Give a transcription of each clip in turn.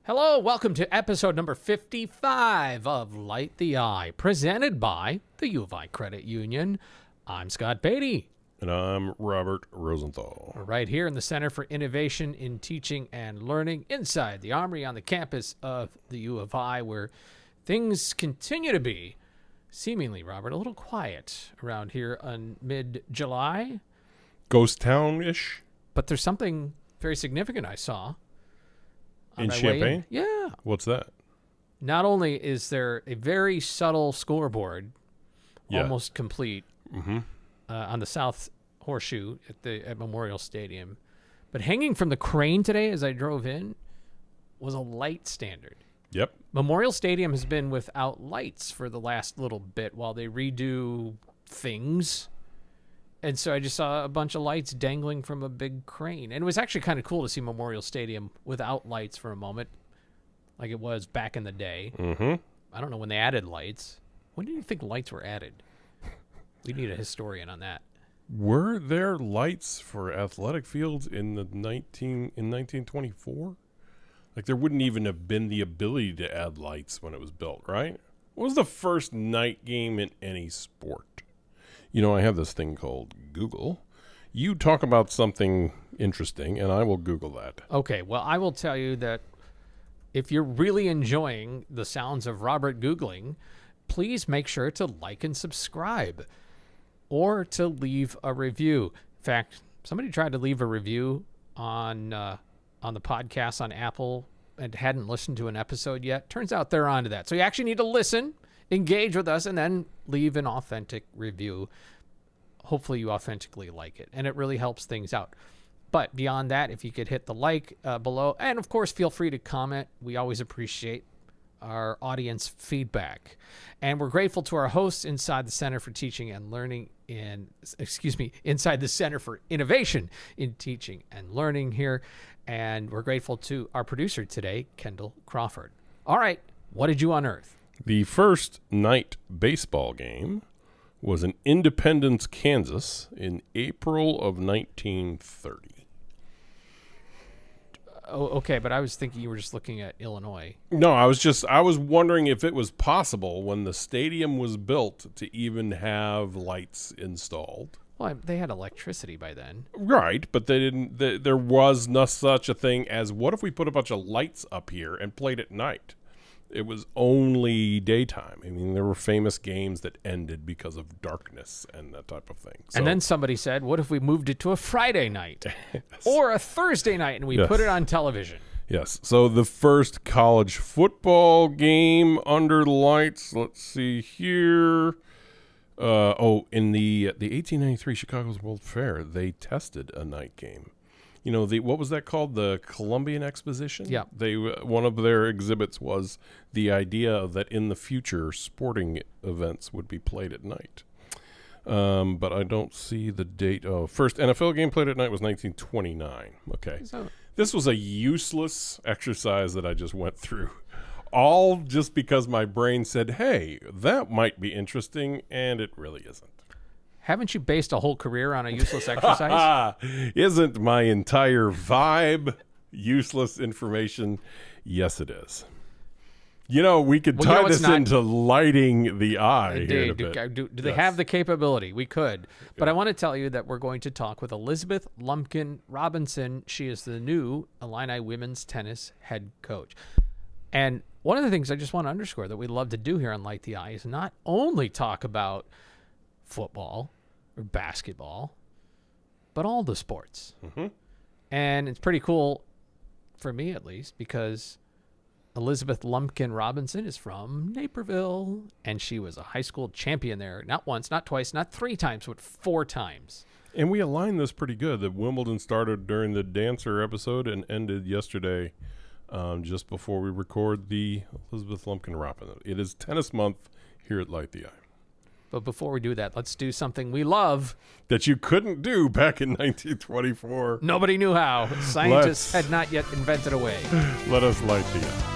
Hello, welcome to episode number 55 of Light the Eye, presented by the U of I Credit Union. I'm Scott Beatty. And I'm Robert Rosenthal. We're right here in the Center for Innovation in Teaching and Learning inside the Armory on the campus of the U of I, where things continue to be, seemingly, Robert, a little quiet around here on mid-July. Ghost town-ish? But there's something very significant I saw. In Champaign? Yeah. What's that? Not only is there a very subtle scoreboard, almost complete, on the South Horseshoe at Memorial Stadium, but hanging from the crane today as I drove in was a light standard. Yep. Memorial Stadium has been without lights for the last little bit while they redo things. And so I just saw a bunch of lights dangling from a big crane. And it was actually kind of cool to see Memorial Stadium without lights for a moment, like it was back in the day. Mm-hmm. I don't know when they added lights. When do you think lights were added? We need a historian on that. Were there lights for athletic fields in 1924? Like there wouldn't even have been the ability to add lights when it was built, right? What was the first night game in any sport? You know, I have this thing called Google. You talk about something interesting, and I will Google that. Okay, well, I will tell you that if you're really enjoying the sounds of Robert Googling, please make sure to like and subscribe or to leave a review. In fact, somebody tried to leave a review on the podcast on Apple and hadn't listened to an episode yet. Turns out they're onto that. So you actually need to listen, engage with us, and then leave an authentic review. Hopefully you authentically like it, and it really helps things out. But beyond that, if you could hit the like below, and of course feel free to comment. We always appreciate our audience feedback. And we're grateful to our hosts inside the Center for Teaching and Learning inside the Center for Innovation in Teaching and Learning here. And we're grateful to our producer today, Kendall Crawford. All right, what did you unearth? The first night baseball game was in Independence, Kansas in April of 1930. Oh, okay, but I was thinking you were just looking at Illinois. No, I was wondering if it was possible when the stadium was built to even have lights installed. Well, they had electricity by then. Right, but they didn't. There was no such a thing as, what if we put a bunch of lights up here and played at night? It was only daytime. I mean, there were famous games that ended because of darkness and that type of thing. So, and then somebody said, what if we moved it to a Friday night or a Thursday night and we put it on television? Yes. So the first college football game under the lights, let's see here. In the 1893 Chicago's World Fair, they tested a night game. You know, what was that called? The Columbian Exposition? Yeah. One of their exhibits was the idea that in the future sporting events would be played at night. But I don't see the date. Oh, first NFL game played at night was 1929. Okay. So, this was a useless exercise that I just went through. All just because my brain said, hey, that might be interesting, and it really isn't. Haven't you based a whole career on a useless exercise? Isn't my entire vibe useless information? Yes, it is. You know, we could tie this into lighting the eye. Indeed. Do they have the capability? We could. Okay. But I want to tell you that we're going to talk with Elizabeth Lumpkin Robinson. She is the new Illini women's tennis head coach. And one of the things I just want to underscore that we love to do here on Light the Eye is not only talk about football or basketball, but all the sports. Mm-hmm. And it's pretty cool, for me at least, because Elizabeth Lumpkin Robinson is from Naperville, and she was a high school champion there, not once, not twice, not 3 times, but 4 times. And we aligned this pretty good. That Wimbledon started during the Dancer episode and ended yesterday, just before we record the Elizabeth Lumpkin Robinson. It is tennis month here at Light the Eye. But before we do that, let's do something we love. That you couldn't do back in 1924. Nobody knew how. Scientists had not yet invented a way. Let us light the eye.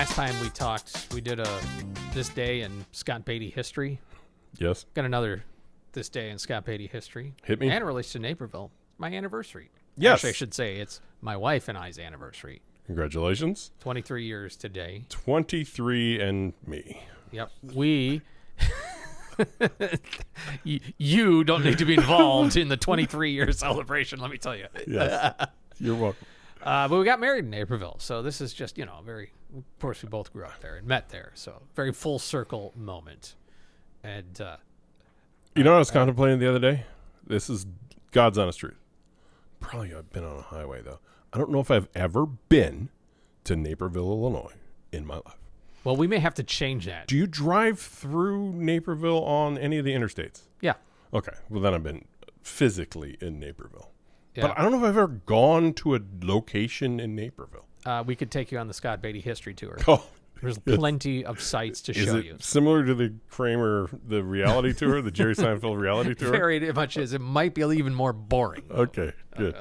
last time we talked, we did this day in Scott Beatty history. Yes. Got another this day in Scott Beatty history. Hit me. And it relates to Naperville. My anniversary. Yes. Actually, I should say it's my wife and I's anniversary. Congratulations. 23 years today. 23 and me. Yep. We... you don't need to be involved in the 23-year celebration, let me tell you. Yes. You're welcome. But we got married in Naperville, so this is just, very... Of course, we both grew up there and met there, so very full circle moment. And... you know what I was contemplating the other day? This is God's honest truth. Probably I've been on a highway, though. I don't know if I've ever been to Naperville, Illinois in my life. Well, we may have to change that. Do you drive through Naperville on any of the interstates? Yeah. Okay. Well, then I've been physically in Naperville. Yeah. But I don't know if I've ever gone to a location in Naperville. We could take you on the Scott Beatty history tour. Oh, There's plenty of sites to is show it you. similar to the Kramer, the reality tour, the Jerry Seinfeld reality tour? Very much is. It might be even more boring. Okay, good.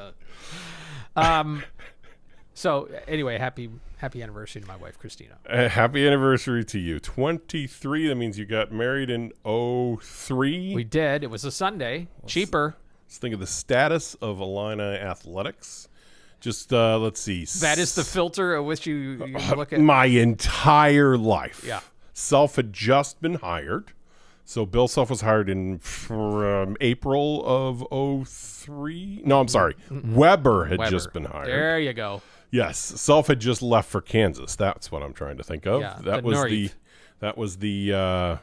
So anyway, happy anniversary to my wife, Christina. Happy anniversary to you. 23, that means you got married in 03. We did. It was a Sunday. Cheaper. Let's think of the status of Illini athletics. Just, let's see. That is the filter at which you look at. My entire life. Yeah. Self had just been hired. So Bill Self was hired in April of 03. No, I'm sorry. Weber had just been hired. There you go. Yes, Self had just left for Kansas. That's what I'm trying to think of. Yeah, that was the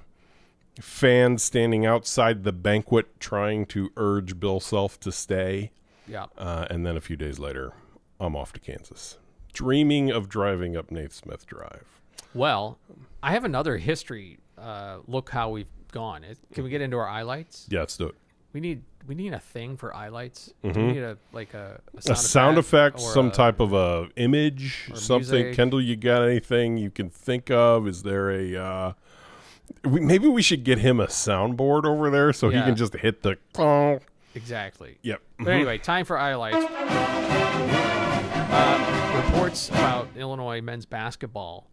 fans standing outside the banquet trying to urge Bill Self to stay. Yeah. And then a few days later, I'm off to Kansas, dreaming of driving up Naismith Drive. Well, I have another history. Look how we've gone. Can we get into our highlights? Yeah, let's do it. We need a thing for highlights. Mm-hmm. We need a sound effect, or some type of a image, something. music. Kendall, you got anything you can think of? Is there a? Maybe we should get him a soundboard over there so he Yeah. can just hit the. Exactly. Yep. But anyway, time for highlights. Reports about Illinois men's basketball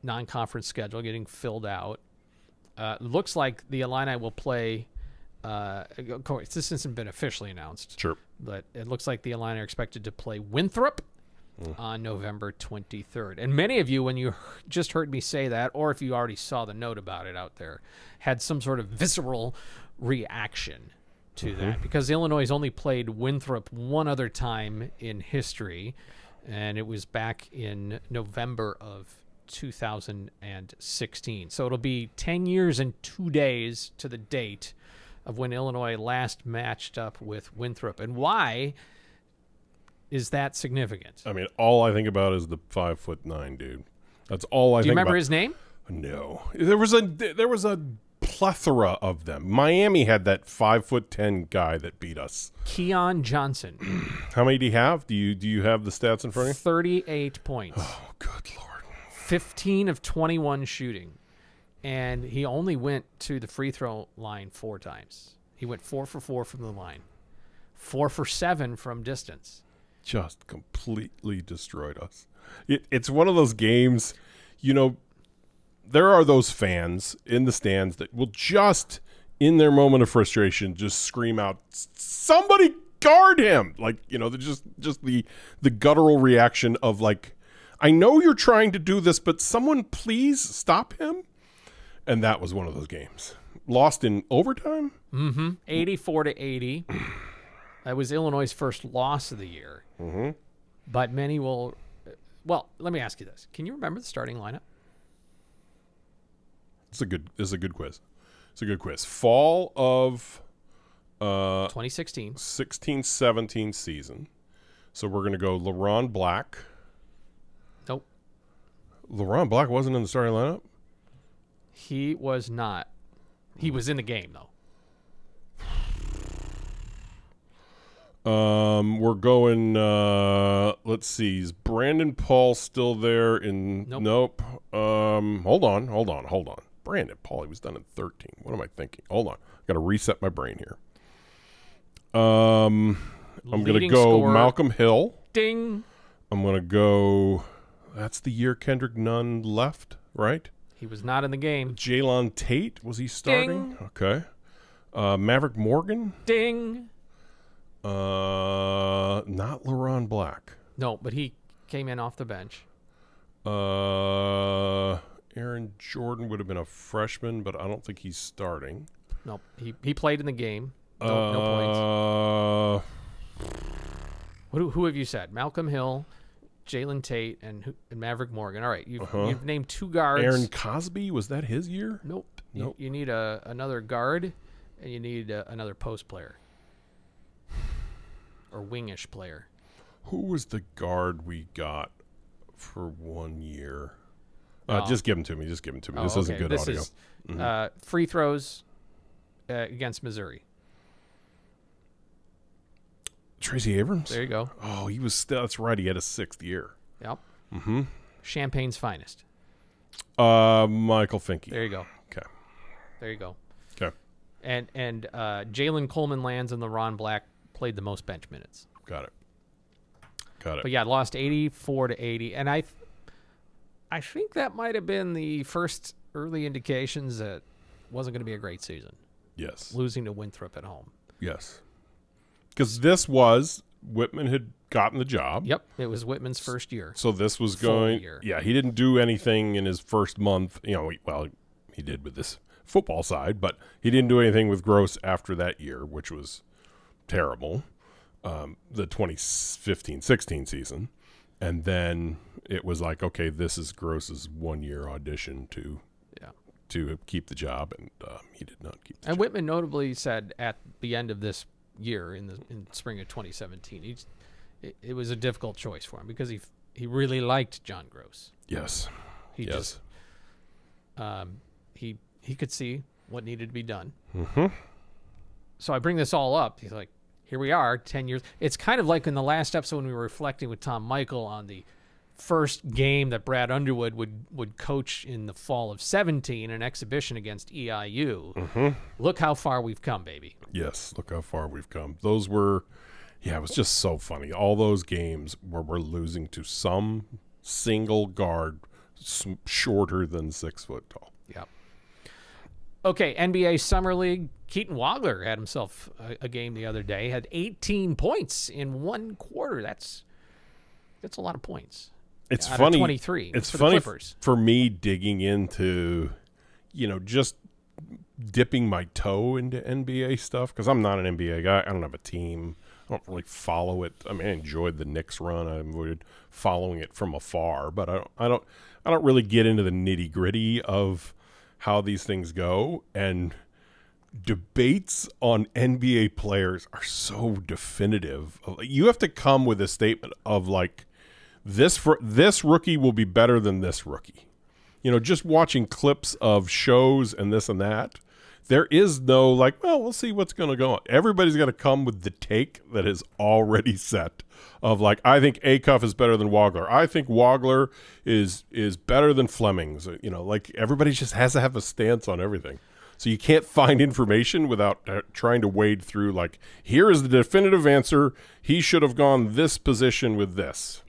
non-conference schedule getting filled out. Looks like the Illini will play. Of course, this hasn't been officially announced. Sure. But it looks like the Illini are expected to play Winthrop on November 23rd. And many of you, when you just heard me say that, or if you already saw the note about it out there, had some sort of visceral reaction to that. Because Illinois has only played Winthrop one other time in history, and it was back in November of 2016. So it'll be 10 years and 2 days to the date of when Illinois last matched up with Winthrop. And why is that significant? I mean, all I think about is the 5'9" dude. That's all I think about. Do you remember his name? No. There was a plethora of them. Miami had that 5'10" guy that beat us. Keon Johnson. How many do you have? Do you have the stats in front of you? 38 points. Oh, good Lord. 15 of 21 shooting. And he only went to the free throw line 4 times. He went 4 for 4 from the line. 4 for 7 from distance. Just completely destroyed us. It's one of those games, there are those fans in the stands that will just, in their moment of frustration, just scream out, somebody guard him. Just the guttural reaction of I know you're trying to do this, but someone please stop him. And that was one of those games. Lost in overtime? 84-80. That was Illinois' first loss of the year. Mm-hmm. But many will... Well, let me ask you this. Can you remember the starting lineup? This is a good quiz. It's a good quiz. Fall of 2016. 16-17 season. So we're going to go LaRon Black. Nope. LaRon Black wasn't in the starting lineup? He was not. He was in the game, though. We're going, let's see. Is Brandon Paul still there? Nope. Hold on. Brandon Paul, he was done in 13. What am I thinking? Hold on. I got to reset my brain here. I'm going to go scorer. Malcolm Hill. Ding. I'm going to go, That's the year Kendrick Nunn left, right? He was not in the game. Jalen Tate, was he starting? Ding. Okay. Maverick Morgan? Ding. Not LeRon Black. No, but he came in off the bench. Aaron Jordan would have been a freshman, but I don't think he's starting. Nope. He played in the game. No points. Who have you said? Malcolm Hill, Jalen Tate, and Maverick Morgan. All right, you've named 2 guards. Aaron Cosby, was that his year? Nope. Nope. You need another guard, and you need another post player or wingish player. Who was the guard we got for 1 year? Just give him to me. This isn't good this audio. Is, free throws against Missouri. Tracy Abrams? There you go. Oh, he was still. That's right. He had a 6th year. Yep. Mm-hmm. Champagne's finest. Michael Finke. There you go. Okay. There you go. Okay. And Jalen Coleman Lands and LeRon Black played the most bench minutes. Got it. But yeah, lost 84-80, and I think that might have been the first early indications that it wasn't going to be a great season. Yes. Losing to Winthrop at home. Yes. Because this was Whitman had gotten the job. Yep, it was Whitman's first year. So this was Full year. Yeah, he didn't do anything in his first month. He did with this football side, but he didn't do anything with Gross after that year, which was terrible. The 2015-16 season. And then it was like, okay, this is Gross's 1-year audition to keep the job, and he did not keep the job. And Whitman notably said at the end of this year in spring of 2017, it was a difficult choice for him because he really liked John Gross. Yes. He could see what needed to be done. Mm-hmm. So I bring this all up. He's like, here we are, 10 years. It's kind of like in the last episode when we were reflecting with Tom Michael on the first game that Brad Underwood would coach in the fall of 17, an exhibition against EIU. Mm-hmm. Look how far we've come, baby. Yes, look how far we've come. Those were, it was just so funny. All those games where we're losing to some single guard shorter than 6 foot tall. Yep. Okay, NBA Summer League. Keaton Wagler had himself a game the other day. Had 18 points in 1 quarter. That's a lot of points. It's out funny. Of 23. It's for funny the Clippers. For me digging into, just dipping my toe into NBA stuff because I'm not an NBA guy. I don't have a team. I don't really follow it. I mean, I enjoyed the Knicks run. I enjoyed following it from afar, but I don't really get into the nitty gritty of how these things go. And debates on NBA players are so definitive. You have to come with a statement of like, this rookie will be better than this rookie. Just watching clips of shows and this and that, there is no like, well, we'll see what's going to go on. Everybody's got to come with the take that is already set of like, I think Acuff is better than Wagler. I think Wagler is better than Fleming's. Like everybody just has to have a stance on everything. So you can't find information without trying to wade through like, here is the definitive answer. He should have gone this position with this.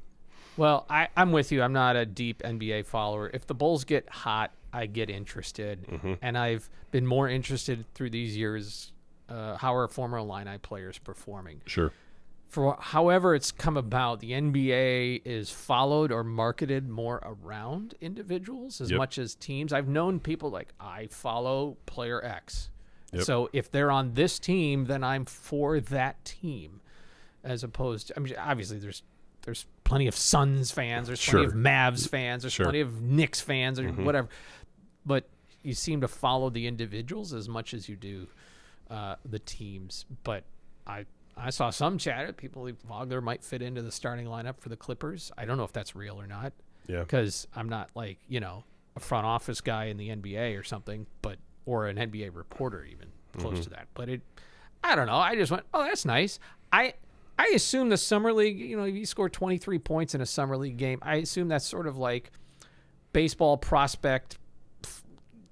Well, I'm with you. I'm not a deep NBA follower. If the Bulls get hot, I get interested. Mm-hmm. And I've been more interested through these years how are former Illini players performing. Sure. For however it's come about, the NBA is followed or marketed more around individuals as much as teams. I've known people like, I follow player X. Yep. So if they're on this team, then I'm for that team. As opposed to, I mean, obviously there's plenty of Suns fans, there's plenty of Mavs fans, there's plenty of Knicks fans or whatever. But you seem to follow the individuals as much as you do the teams. But I saw some chatter. People believe Wagler might fit into the starting lineup for the Clippers. I don't know if that's real or not. Yeah. Because I'm not like, a front office guy in the NBA or something, or an NBA reporter even close to that. But I don't know. I just went, oh, that's nice. I assume the Summer League, if you score 23 points in a Summer League game, I assume that's sort of like baseball prospect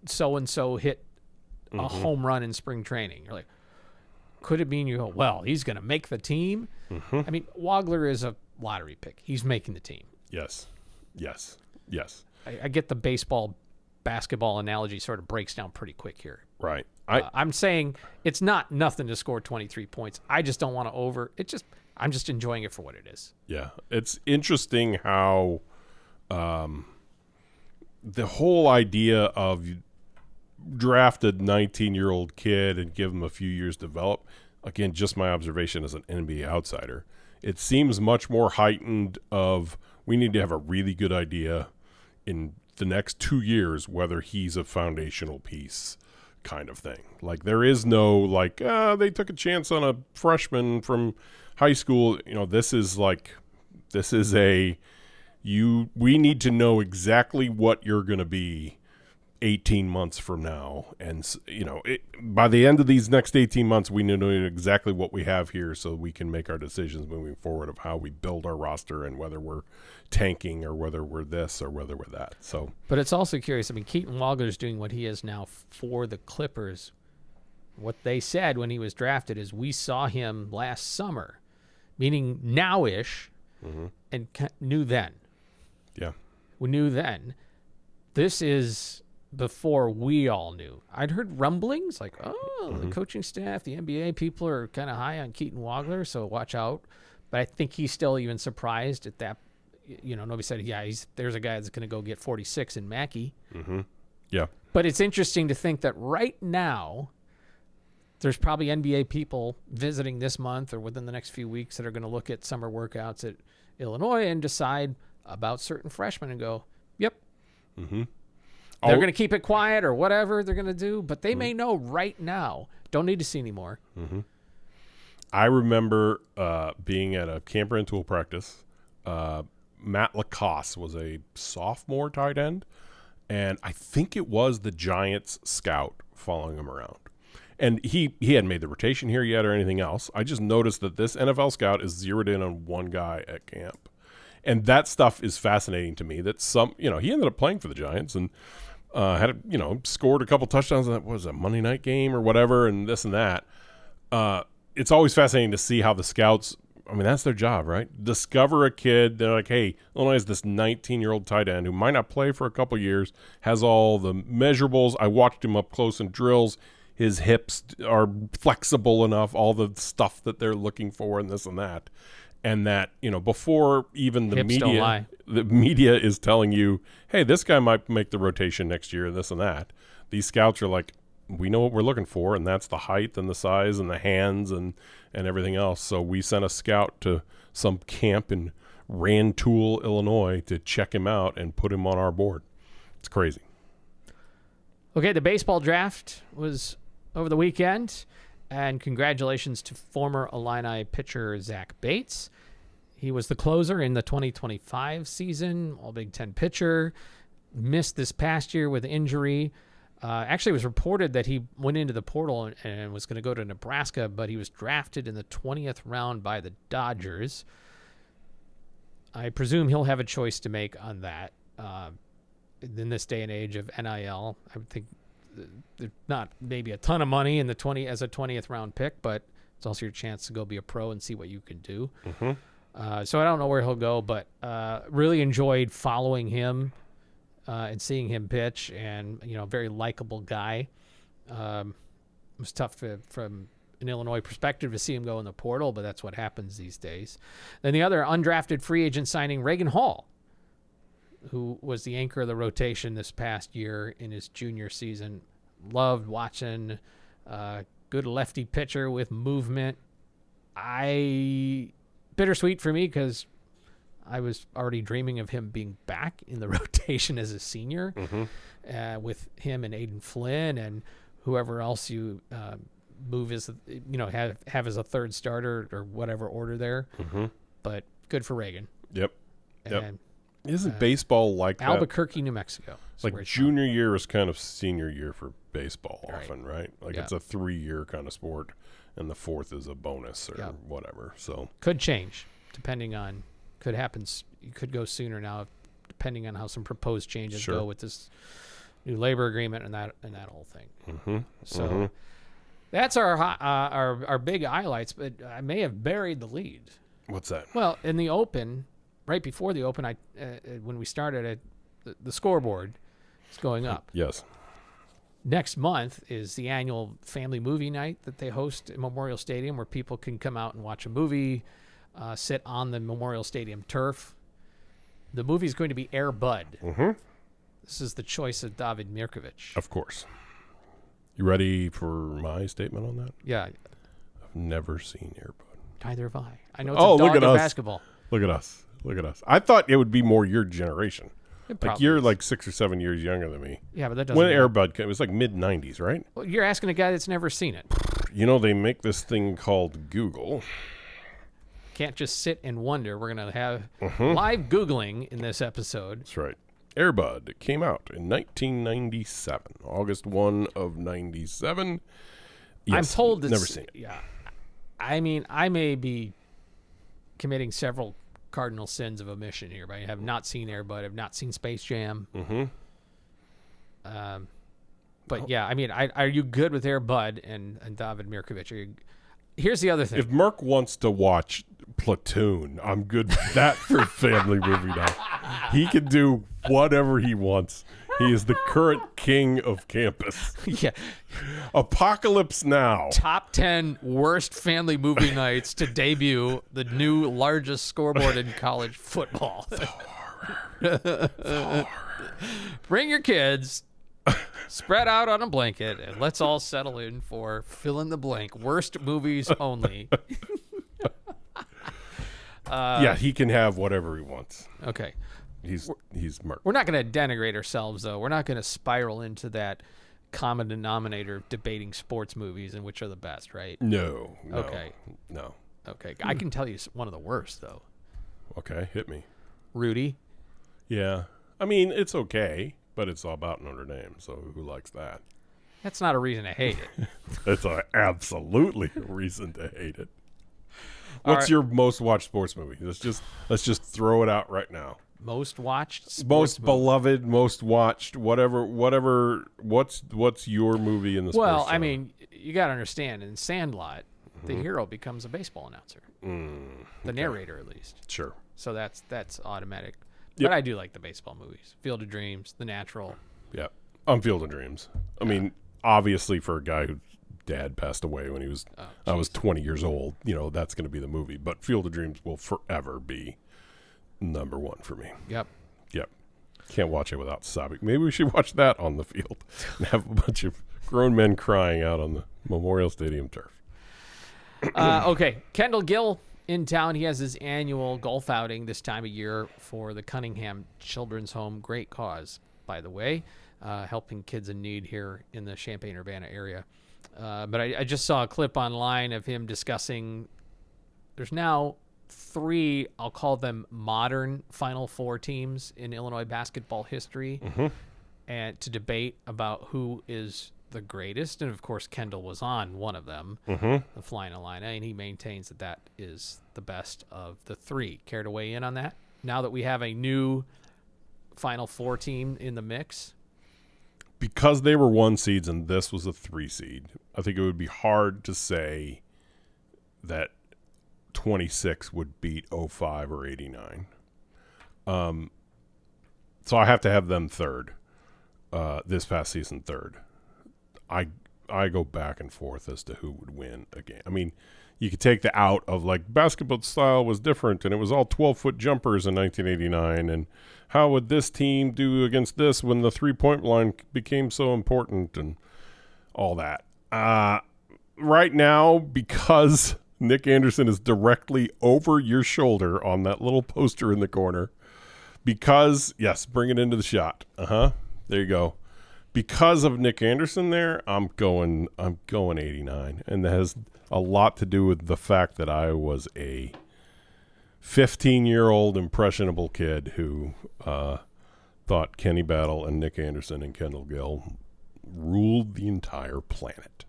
so-and-so hit a home run in spring training. You're like, could it mean you go, well, he's going to make the team? I mean, Wagler is a lottery pick. He's making the team. Yes. Yes. I get the baseball, basketball analogy sort of breaks down pretty quick here. Right. I'm saying it's not nothing to score 23 points. I just don't want to I'm just enjoying it for what it is. Yeah. It's interesting how the whole idea of draft a 19-year-old kid and give him a few years to develop, again, just my observation as an NBA outsider, it seems much more heightened of we need to have a really good idea in the next 2 years whether he's a foundational piece kind of thing. Like there is no they took a chance on a freshman from high school. This is we need to know exactly what you're going to be 18 months from now. And, by the end of these next 18 months, we need to know exactly what we have here so we can make our decisions moving forward of how we build our roster and whether we're tanking or whether we're this or whether we're that. So, but it's also curious. I mean, Keaton Wagler's doing what he is now for the Clippers. What they said when he was drafted is we saw him last summer, meaning now-ish, and knew then. Yeah. We knew then. This is before we all knew. I'd heard rumblings like, the coaching staff, the NBA people are kind of high on Keaton Wagler, so watch out. But I think he's still even surprised at that. Nobody said, there's a guy that's going to go get 46 in Mackey. Mm-hmm. Yeah. But it's interesting to think that right now, there's probably NBA people visiting this month or within the next few weeks that are going to look at summer workouts at Illinois and decide about certain freshmen and go, yep. Mm-hmm. They're going to keep it quiet or whatever they're going to do, but they may know right now. Don't need to see anymore. Mm-hmm. I remember being at a camp and tool practice. Matt Lacoste was a sophomore tight end, and I think it was the Giants scout following him around. And he hadn't made the rotation here yet or anything else. I just noticed that this NFL scout is zeroed in on one guy at camp. And that stuff is fascinating to me. That he ended up playing for the Giants and scored a couple touchdowns on a Monday night game or whatever, and this and that. It's always fascinating to see how the scouts, that's their job, right? Discover a kid. They're like, hey, Illinois has this 19-year-old tight end who might not play for a couple years, has all the measurables. I watched him up close in drills. His hips are flexible enough, all the stuff that they're looking for and this and that. And that, before even the media is telling you, hey, this guy might make the rotation next year, this and that. These scouts are like, we know what we're looking for, and that's the height and the size and the hands and everything else. So we sent a scout to some camp in Rantoul, Illinois to check him out and put him on our board. It's crazy. Okay, the baseball draft was over the weekend. And congratulations to former Illini pitcher Zach Bates. He was the closer in the 2025 season, All Big Ten pitcher. Missed this past year with injury. Actually, it was reported that he went into the portal and was going to go to Nebraska, but he was drafted in the 20th round by the Dodgers. I presume he'll have a choice to make on that. In this day and age of NIL, I would think there's not maybe a ton of money in the 20th round pick, but it's also your chance to go be a pro and see what you can do. Mm-hmm. So I don't know where he'll go, but really enjoyed following him and seeing him pitch, and very likable guy. It was tough from an Illinois perspective to see him go in the portal, but that's what happens these days. Then the other undrafted free agent signing, Reagan Hall, who was the anchor of the rotation this past year in his junior season. Loved watching good lefty pitcher with movement. Bittersweet for me because I was already dreaming of him being back in the rotation as a senior, with him and Aiden Flynn and whoever else you move as have as a third starter or whatever order there. But good for Reagan. Yep. And isn't baseball like that? Albuquerque, New Mexico. Like junior year is kind of senior year for baseball often, right? Like Yeah. it's a 3-year kind of sport, and the fourth is a bonus or whatever. So Could change depending on, could happen. You could go sooner now, depending on how some proposed changes go with this new labor agreement and that whole thing. So that's our big highlights. But I may have buried the lead. what's that? Well, in the Open, right before the Open, when we started, the scoreboard is going up. Yes. Next month is the annual family movie night that they host at Memorial Stadium, where people can come out and watch a movie, sit on the Memorial Stadium turf. The movie is going to be Air Bud. Mm-hmm. This is the choice of David Mirkovic. Of course. You ready for my statement on that? Yeah. I've never seen Air Bud. Neither have I. I know it's a dog in basketball. Look at us. Look at us. I thought it would be more your generation. Like you're is. like 6 or 7 years younger than me. Yeah, but that doesn't When matter. Air Bud came, it was like mid-90s, right? Well, you're asking a guy that's never seen it. You know, they make this thing called Google. Can't just sit and wonder. We're going to have live Googling in this episode. That's right. Air Bud came out in 1997, August 1 of 97. Yes, I'm told it's... never seen it. Yeah. I mean, I may be committing several cardinal sins of omission here, but I have not seen Air Bud. I've not seen Space Jam. Mm-hmm. But yeah, I mean, are you good with Air Bud and David Mirkovic? Here's the other thing. If Merck wants to watch Platoon, I'm good with that for family movie night. He can do whatever he wants. He is the current king of campus. Yeah. Apocalypse Now. Top 10 worst family movie nights to debut the new largest scoreboard in college football. Bring your kids, spread out on a blanket, and let's all settle in for fill in the blank. Worst movies only. Yeah, he can have whatever he wants. Okay. He's Merck. We're not going to denigrate ourselves, though. We're not going to spiral into that common denominator of debating sports movies and which are the best, right? No. Okay. No. Okay. I can tell you one of the worst, though. Okay, hit me. Rudy. Yeah. I mean, it's okay, but it's all about Notre Dame, so who likes that? That's not a reason to hate it. That's absolutely a reason to hate it. What's your most watched sports movie? Let's just throw it out right now. Most watched sports Most movie. beloved, most watched, whatever. What's your movie in the sports Well, I genre? mean, you got to understand, in Sandlot, the hero becomes a baseball announcer. The narrator, at least. Sure. So that's automatic. Yep. But I do like the baseball movies. Field of Dreams, The Natural. Yeah. I'm Field of Dreams. I mean, obviously for a guy whose dad passed away when I was 20 years old, that's going to be the movie. But Field of Dreams will forever be number one for me. Yep. Can't watch it without sobbing. Maybe we should watch that on the field and have a bunch of grown men crying out on the Memorial Stadium turf. Okay. Kendall Gill in town. He has his annual golf outing this time of year for the Cunningham Children's Home. Great cause, by the way, helping kids in need here in the Champaign-Urbana area. But I just saw a clip online of him discussing there's now 3, I'll call them modern Final Four teams in Illinois basketball history, and to debate about who is the greatest. And of course, Kendall was on one of them, the Flying Illini, and he maintains that is the best of the 3. Care to weigh in on that? Now that we have a new Final Four team in the mix? Because they were 1 seeds and this was a 3 seed, I think it would be hard to say that 26 would beat 05 or 89. So I have to have them third, this past season third. I go back and forth as to who would win a game. I mean, you could take the out of like basketball style was different and it was all 12-foot jumpers in 1989, and how would this team do against this when the 3-point line became so important and all that. Right now, because Nick Anderson is directly over your shoulder on that little poster in the corner, because, yes, bring it into the shot. There you go. Because of Nick Anderson there, I'm going 89. And that has a lot to do with the fact that I was a 15-year-old impressionable kid who thought Kenny Battle and Nick Anderson and Kendall Gill ruled the entire planet.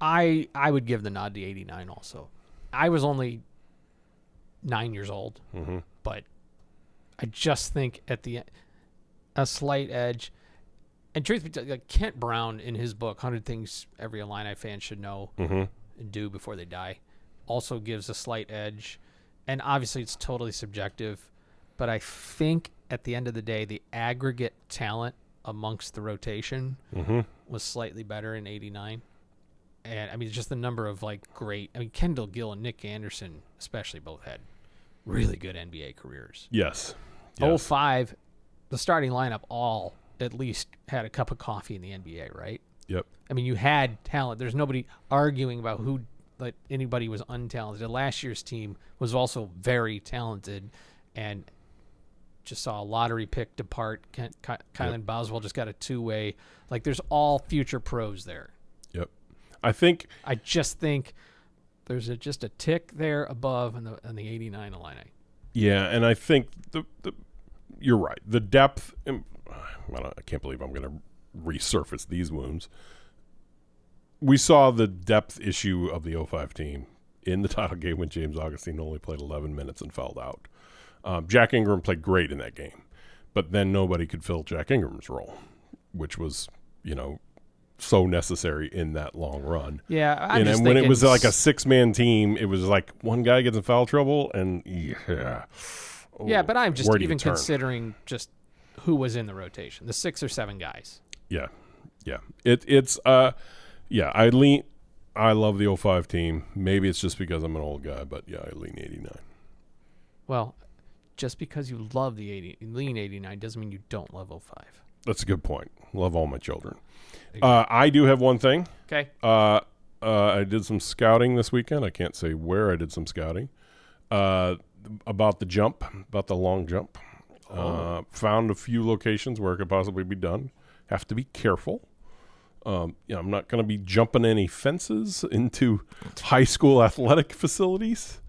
I would give the nod to 89 also. I was only 9 years old, but I just think at the end, a slight edge. And truth be told, like Kent Brown in his book, 100 Things Every Illini Fan Should Know and Do Before They Die, also gives a slight edge. and obviously it's totally subjective, but I think at the end of the day, the aggregate talent amongst the rotation was slightly better in 89. And I mean, just the number of Kendall Gill and Nick Anderson, especially, both had really good NBA careers. Yes. 05, the starting lineup all at least had a cup of coffee in the NBA, right? Yep. I mean, you had talent. There's nobody arguing about who, like, anybody was untalented. Last year's team was also very talented, and just saw a lottery pick depart. Kylan Boswell just got a two-way. Like, there's all future pros there. Yep. I just think there's just a tick there above in the 89 Illini. Yeah, and I think you're right. The depth. I can't believe I'm going to resurface these wounds. We saw the depth issue of the 05 team in the title game when James Augustine only played 11 minutes and fouled out. Jack Ingram played great in that game, but then nobody could fill Jack Ingram's role, which was, so necessary in that long run. Yeah, and when it was like a 6-man team, it was like one guy gets in foul trouble, and but I'm just even considering just who was in the rotation, the 6 or 7 guys. Yeah. I love the 05 team. Maybe it's just because I'm an old guy, but yeah, I lean 89. Well, just because you love lean 89 doesn't mean you don't love 05. That's a good point. Love all my children. I do have one thing. Okay. I did some scouting this weekend. I can't say where I did some scouting. About the long jump. Found a few locations where it could possibly be done. Have to be careful. I'm not going to be jumping any fences into high school athletic facilities.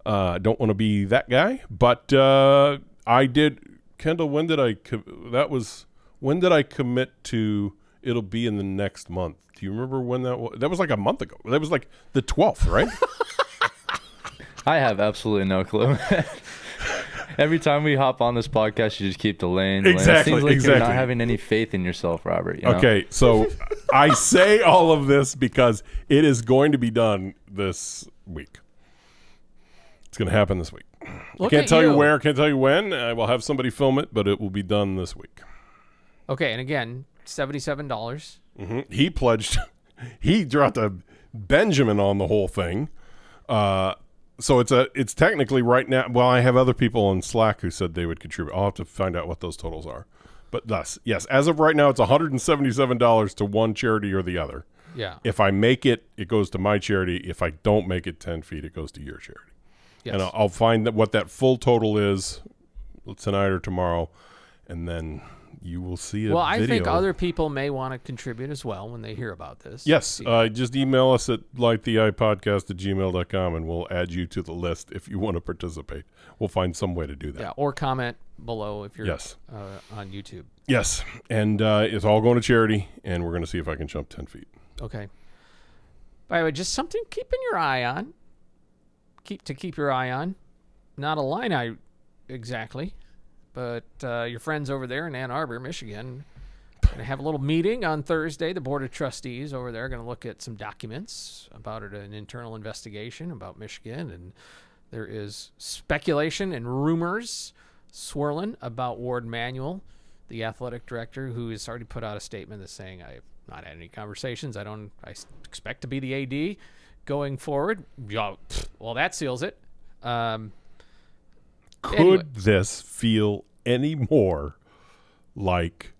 Don't want to be that guy. But I did. Kendall, when did I commit to it'll be in the next month? Do you remember when that was? That was like a month ago. That was like the 12th, right? I have absolutely no clue. Every time we hop on this podcast, you just keep delaying. Exactly. It seems like you're not having any faith in yourself, Robert. Okay, so I say all of this because it is going to be done this week. It's going to happen this week. I can't tell you where, can't tell you when. I will have somebody film it, but it will be done this week. Okay, and again, $77. Mm-hmm. He pledged. He dropped a Benjamin on the whole thing. So it's technically right now. Well, I have other people on Slack who said they would contribute. I'll have to find out what those totals are. But thus, yes, as of right now, it's $177 to one charity or the other. Yeah. If I make it, it goes to my charity. If I don't make it 10 feet, it goes to your charity. Yes. And I'll find what that full total is tonight or tomorrow, and then you will see a video. video. I think other people may want to contribute as well when they hear about this. Yes. Just email us at lighttheeyepodcast@gmail.com, and we'll add you to the list if you want to participate. We'll find some way to do that. Yeah, or comment below if you're on YouTube. Yes. And it's all going to charity, and we're going to see if I can jump 10 feet. Okay. By the way, just something keeping your eye on. Keep your eye on. Not a line exactly. But your friends over there in Ann Arbor, Michigan, going to have a little meeting on Thursday. The Board of Trustees over there are going to look at some documents about an internal investigation about Michigan. And there is speculation and rumors swirling about Ward Manuel, the athletic director, who has already put out a statement that's saying, I have not had any conversations. I expect to be the AD going forward. Well, that seals it. Could this feel any more like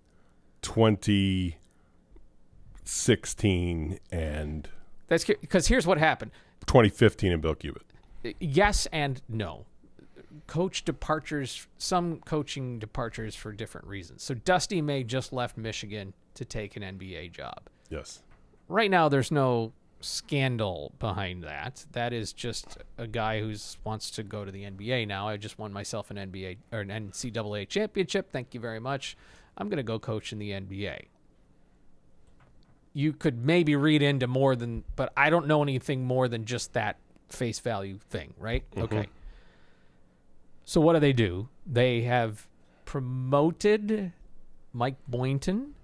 2016 and that's because here's what happened. 2015 and Bill Cubit? Yes and no. Some coaching departures for different reasons. So Dusty May just left Michigan to take an NBA job. Yes. Right now, there's no scandal behind that. That is just a guy who wants to go to the NBA now. I just won myself an NBA or an NCAA championship. Thank you very much. I'm going to go coach in the NBA. You could maybe read into more than, but I don't know anything more than just that face value thing, right? Mm-hmm. Okay. So what do? They have promoted Mike Boynton.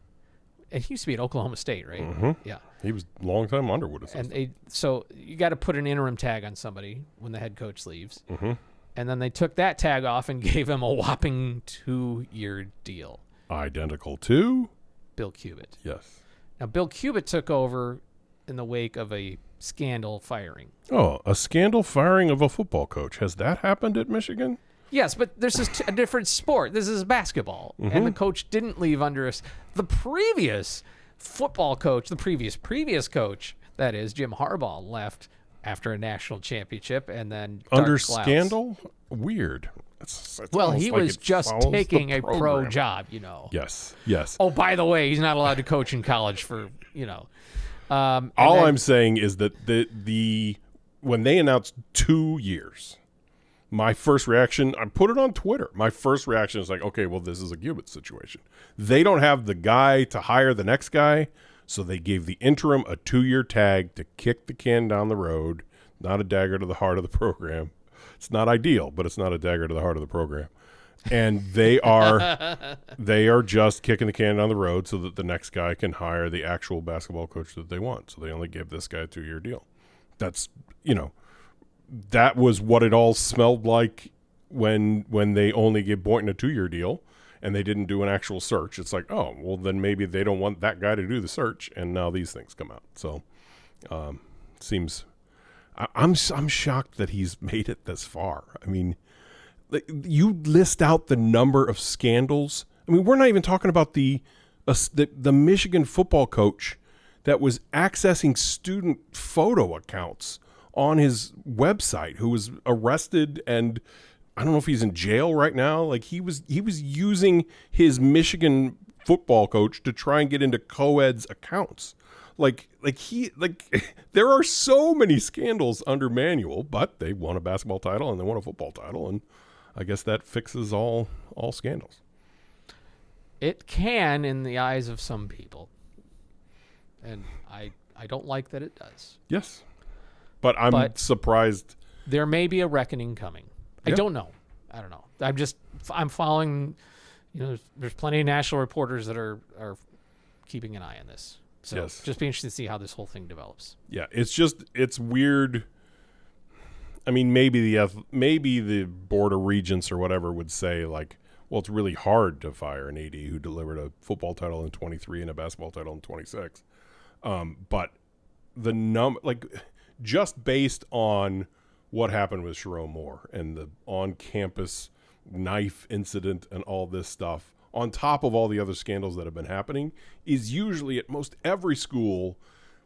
And he used to be at Oklahoma State, right? Mm-hmm. Yeah. He was a long time Underwood assistant. And so you got to put an interim tag on somebody when the head coach leaves. Mm-hmm. And then they took that tag off and gave him a whopping 2-year deal. Identical to? Bill Cubitt. Yes. Now, Bill Cubitt took over in the wake of a scandal firing. Oh, a scandal firing of a football coach. Has that happened at Michigan? Yes, but this is a different sport. This is basketball. And the coach didn't leave under us. The previous football coach, the previous coach, that is, Jim Harbaugh, left after a national championship and then Under dark clouds. scandal? Weird. It's Well, almost he like was it just follows the taking a pro program. job, you know. Yes, yes. Oh, by the way, he's not allowed to coach in college for, you know. All then- I'm saying is that the when they announced 2 years, my first reaction, I put it on Twitter. My first reaction is like, okay, well, this is a Cubitt situation. They don't have the guy to hire the next guy, so they gave the interim a 2-year tag to kick the can down the road. Not a dagger to the heart of the program. It's not ideal, but it's not a dagger to the heart of the program. And they are just kicking the can down the road so that the next guy can hire the actual basketball coach that they want. So they only gave this guy a 2-year deal. That's, that was what it all smelled like when they only gave Boynton a 2-year deal and they didn't do an actual search. It's like, oh, well, then maybe they don't want that guy to do the search, and now these things come out. So seems I'm shocked that he's made it this far. I mean, you list out the number of scandals. I mean, we're not even talking about the Michigan football coach that was accessing student photo accounts on his website, who was arrested, and I don't know if he's in jail right now. Like he was using his Michigan football coach to try and get into co-ed's accounts. Like there are so many scandals under Manuel, but they won a basketball title and they won a football title, and I guess that fixes all scandals. It can in the eyes of some people. And I don't like that it does. Yes. But I'm surprised. There may be a reckoning coming. I don't know. I don't know. I'm following, there's plenty of national reporters that are keeping an eye on this. So Yes. just be interested to see how this whole thing develops. Yeah, it's weird. I mean, maybe the Board of Regents or whatever would say, like, well, it's really hard to fire an AD who delivered a football title in 23 and a basketball title in 26. But the just based on what happened with Sharon Moore and the on-campus knife incident and all this stuff, on top of all the other scandals that have been happening, is usually at most every school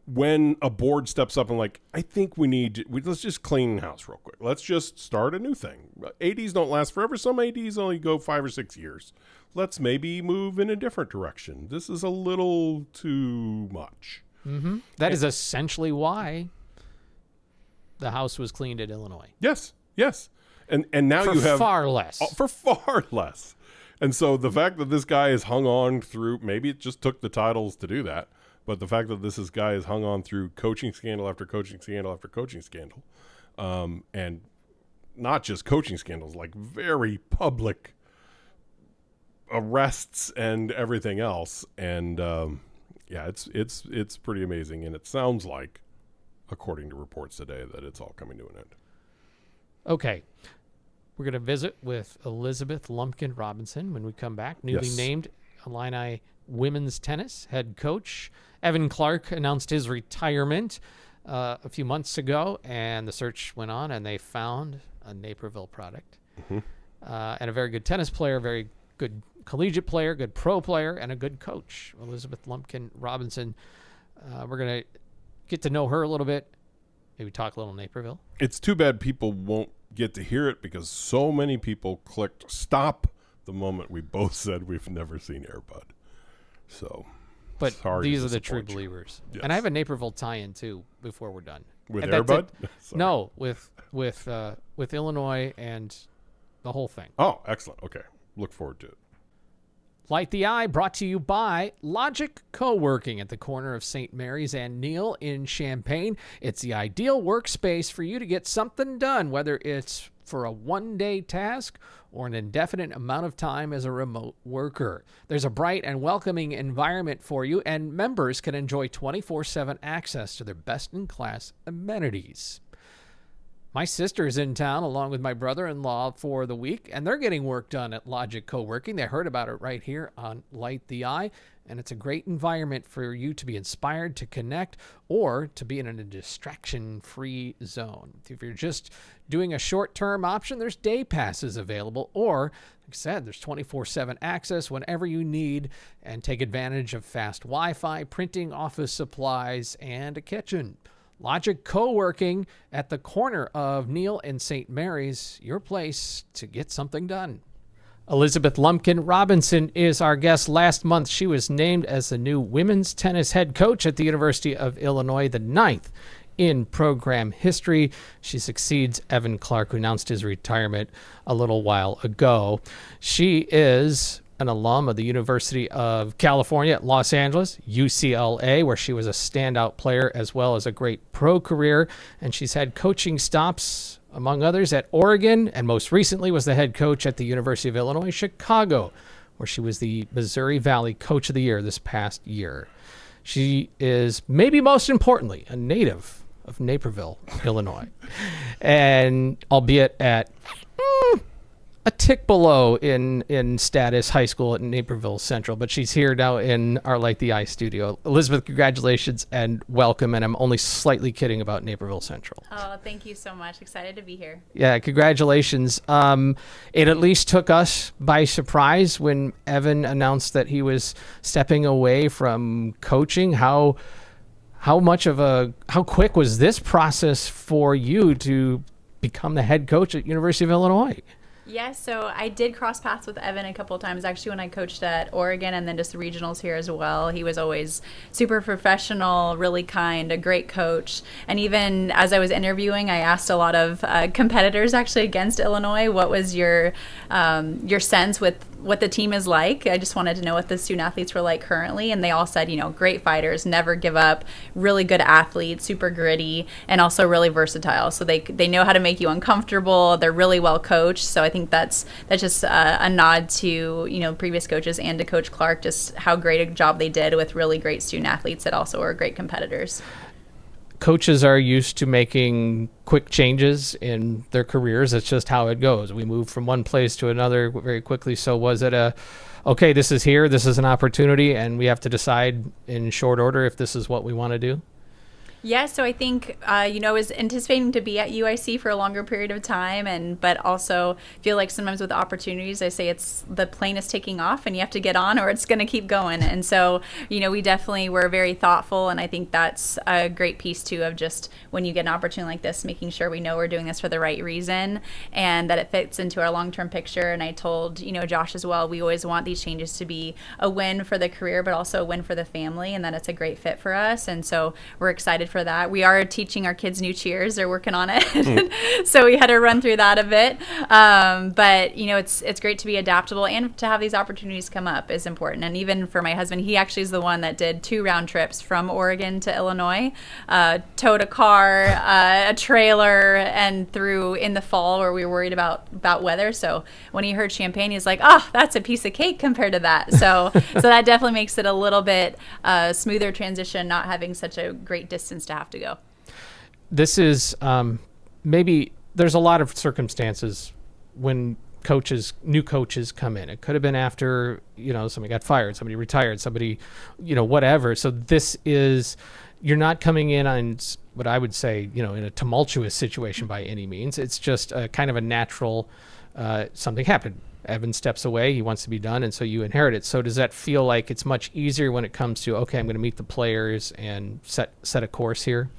when a board steps up and like, I think let's just clean house real quick. Let's just start a new thing. ADs don't last forever. Some ADs only go 5 or 6 years. Let's maybe move in a different direction. This is a little too much. Mm-hmm. That is essentially why the house was cleaned at Illinois. Yes. And now For you have far less. For far less. And so the fact that this guy is hung on through, maybe it just took the titles to do that, but the fact that this guy is hung on through coaching scandal after coaching scandal after coaching scandal, and not just coaching scandals, like very public arrests and everything else. And it's pretty amazing. And it sounds like, according to reports today, that it's all coming to an end. Okay. We're going to visit with Elizabeth Lumpkin Robinson when we come back. Newly named Illini women's tennis head coach. Evan Clark announced his retirement a few months ago, and the search went on, and they found a Naperville product. Mm-hmm. And a very good tennis player, very good collegiate player, good pro player, and a good coach, Elizabeth Lumpkin Robinson. We're going to get to know her a little bit, maybe talk a little Naperville. It's too bad people won't get to hear it because so many people clicked stop the moment we both said we've never seen Air Bud. So, but sorry these to are the true disappoint you. believers. Yes. And I have a Naperville tie-in too before we're done. With And Air that's Bud? it. Sorry. No, with Illinois and the whole thing. Oh, excellent. Okay. Look forward to it. Light the Eye brought to you by Logic Co-working at the corner of St. Mary's and Neal in Champaign. It's the ideal workspace for you to get something done, whether it's for a one-day task or an indefinite amount of time as a remote worker. There's a bright and welcoming environment for you, and members can enjoy 24/7 access to their best-in-class amenities. My sister's in town along with my brother-in-law for the week, and they're getting work done at Logic Co-working. They heard about it right here on Light the Eye, and it's a great environment for you to be inspired, to connect, or to be in a distraction-free zone. If you're just doing a short-term option, there's day passes available, or, like I said, there's 24/7 access whenever you need, and take advantage of fast Wi-Fi, printing, office supplies, and a kitchen. Logic Co-working at the corner of Neal and St. Mary's, your place to get something done. Elizabeth Lumpkin Robinson is our guest. Last month, she was named as the new women's tennis head coach at the University of Illinois, the 9th in program history. She succeeds Evan Clark, who announced his retirement a little while ago. She is an alum of the University of California at Los Angeles, UCLA, where she was a standout player as well as a great pro career. And she's had coaching stops, among others, at Oregon, and most recently was the head coach at the University of Illinois, Chicago, where she was the Missouri Valley Coach of the Year this past year. She is, maybe most importantly, a native of Naperville, Illinois, and albeit at a tick below in status high school at Naperville Central, but she's here now in our Light the Eye studio. Elizabeth, congratulations and welcome, and I'm only slightly kidding about Naperville Central. Oh, thank you so much. Excited to be here. Yeah, congratulations. It at least took us by surprise when Evan announced that he was stepping away from coaching. How quick was this process for you to become the head coach at University of Illinois? Yeah, so I did cross paths with Evan a couple of times, actually, when I coached at Oregon and then just the regionals here as well. He was always super professional, really kind, a great coach. And even as I was interviewing, I asked a lot of competitors actually against Illinois, what was your sense with what the team is like? I just wanted to know what the student athletes were like currently. And they all said, great fighters, never give up, really good athletes, super gritty, and also really versatile. So they know how to make you uncomfortable. They're really well coached. So I think that's just a nod to previous coaches and to Coach Clark, just how great a job they did with really great student athletes that also are great competitors. Coaches are used to making quick changes in their careers. That's just how it goes. We move from one place to another very quickly. So was it okay, this is here, this is an opportunity, and we have to decide in short order if this is what we want to do? Yeah, so I think, was anticipating to be at UIC for a longer period of time, but also feel like sometimes with opportunities, I say it's the plane is taking off and you have to get on or it's going to keep going. And so, we definitely were very thoughtful, and I think that's a great piece too of just when you get an opportunity like this, making sure we know we're doing this for the right reason and that it fits into our long-term picture. And I told, Josh as well, we always want these changes to be a win for the career, but also a win for the family, and that it's a great fit for us. And so we're excited for that. We are teaching our kids new cheers. They're working on it. So we had to run through that a bit. But, it's great to be adaptable, and to have these opportunities come up is important. And even for my husband, he actually is the one that did 2 round trips from Oregon to Illinois, towed a car, a trailer, and through in the fall where we were worried about weather. So when he heard Champaign, he's like, oh, that's a piece of cake compared to that. So that definitely makes it a little bit smoother transition, not having such a great distance to have to go. This is maybe there's a lot of circumstances when new coaches come in. It could have been after, somebody got fired, somebody retired, somebody, whatever. So this is, you're not coming in on what I would say, in a tumultuous situation by any means. It's just a kind of a natural, something happened. Evan steps away, he wants to be done, and so you inherit it. So does that feel like it's much easier when it comes to, okay, I'm going to meet the players and set a course here?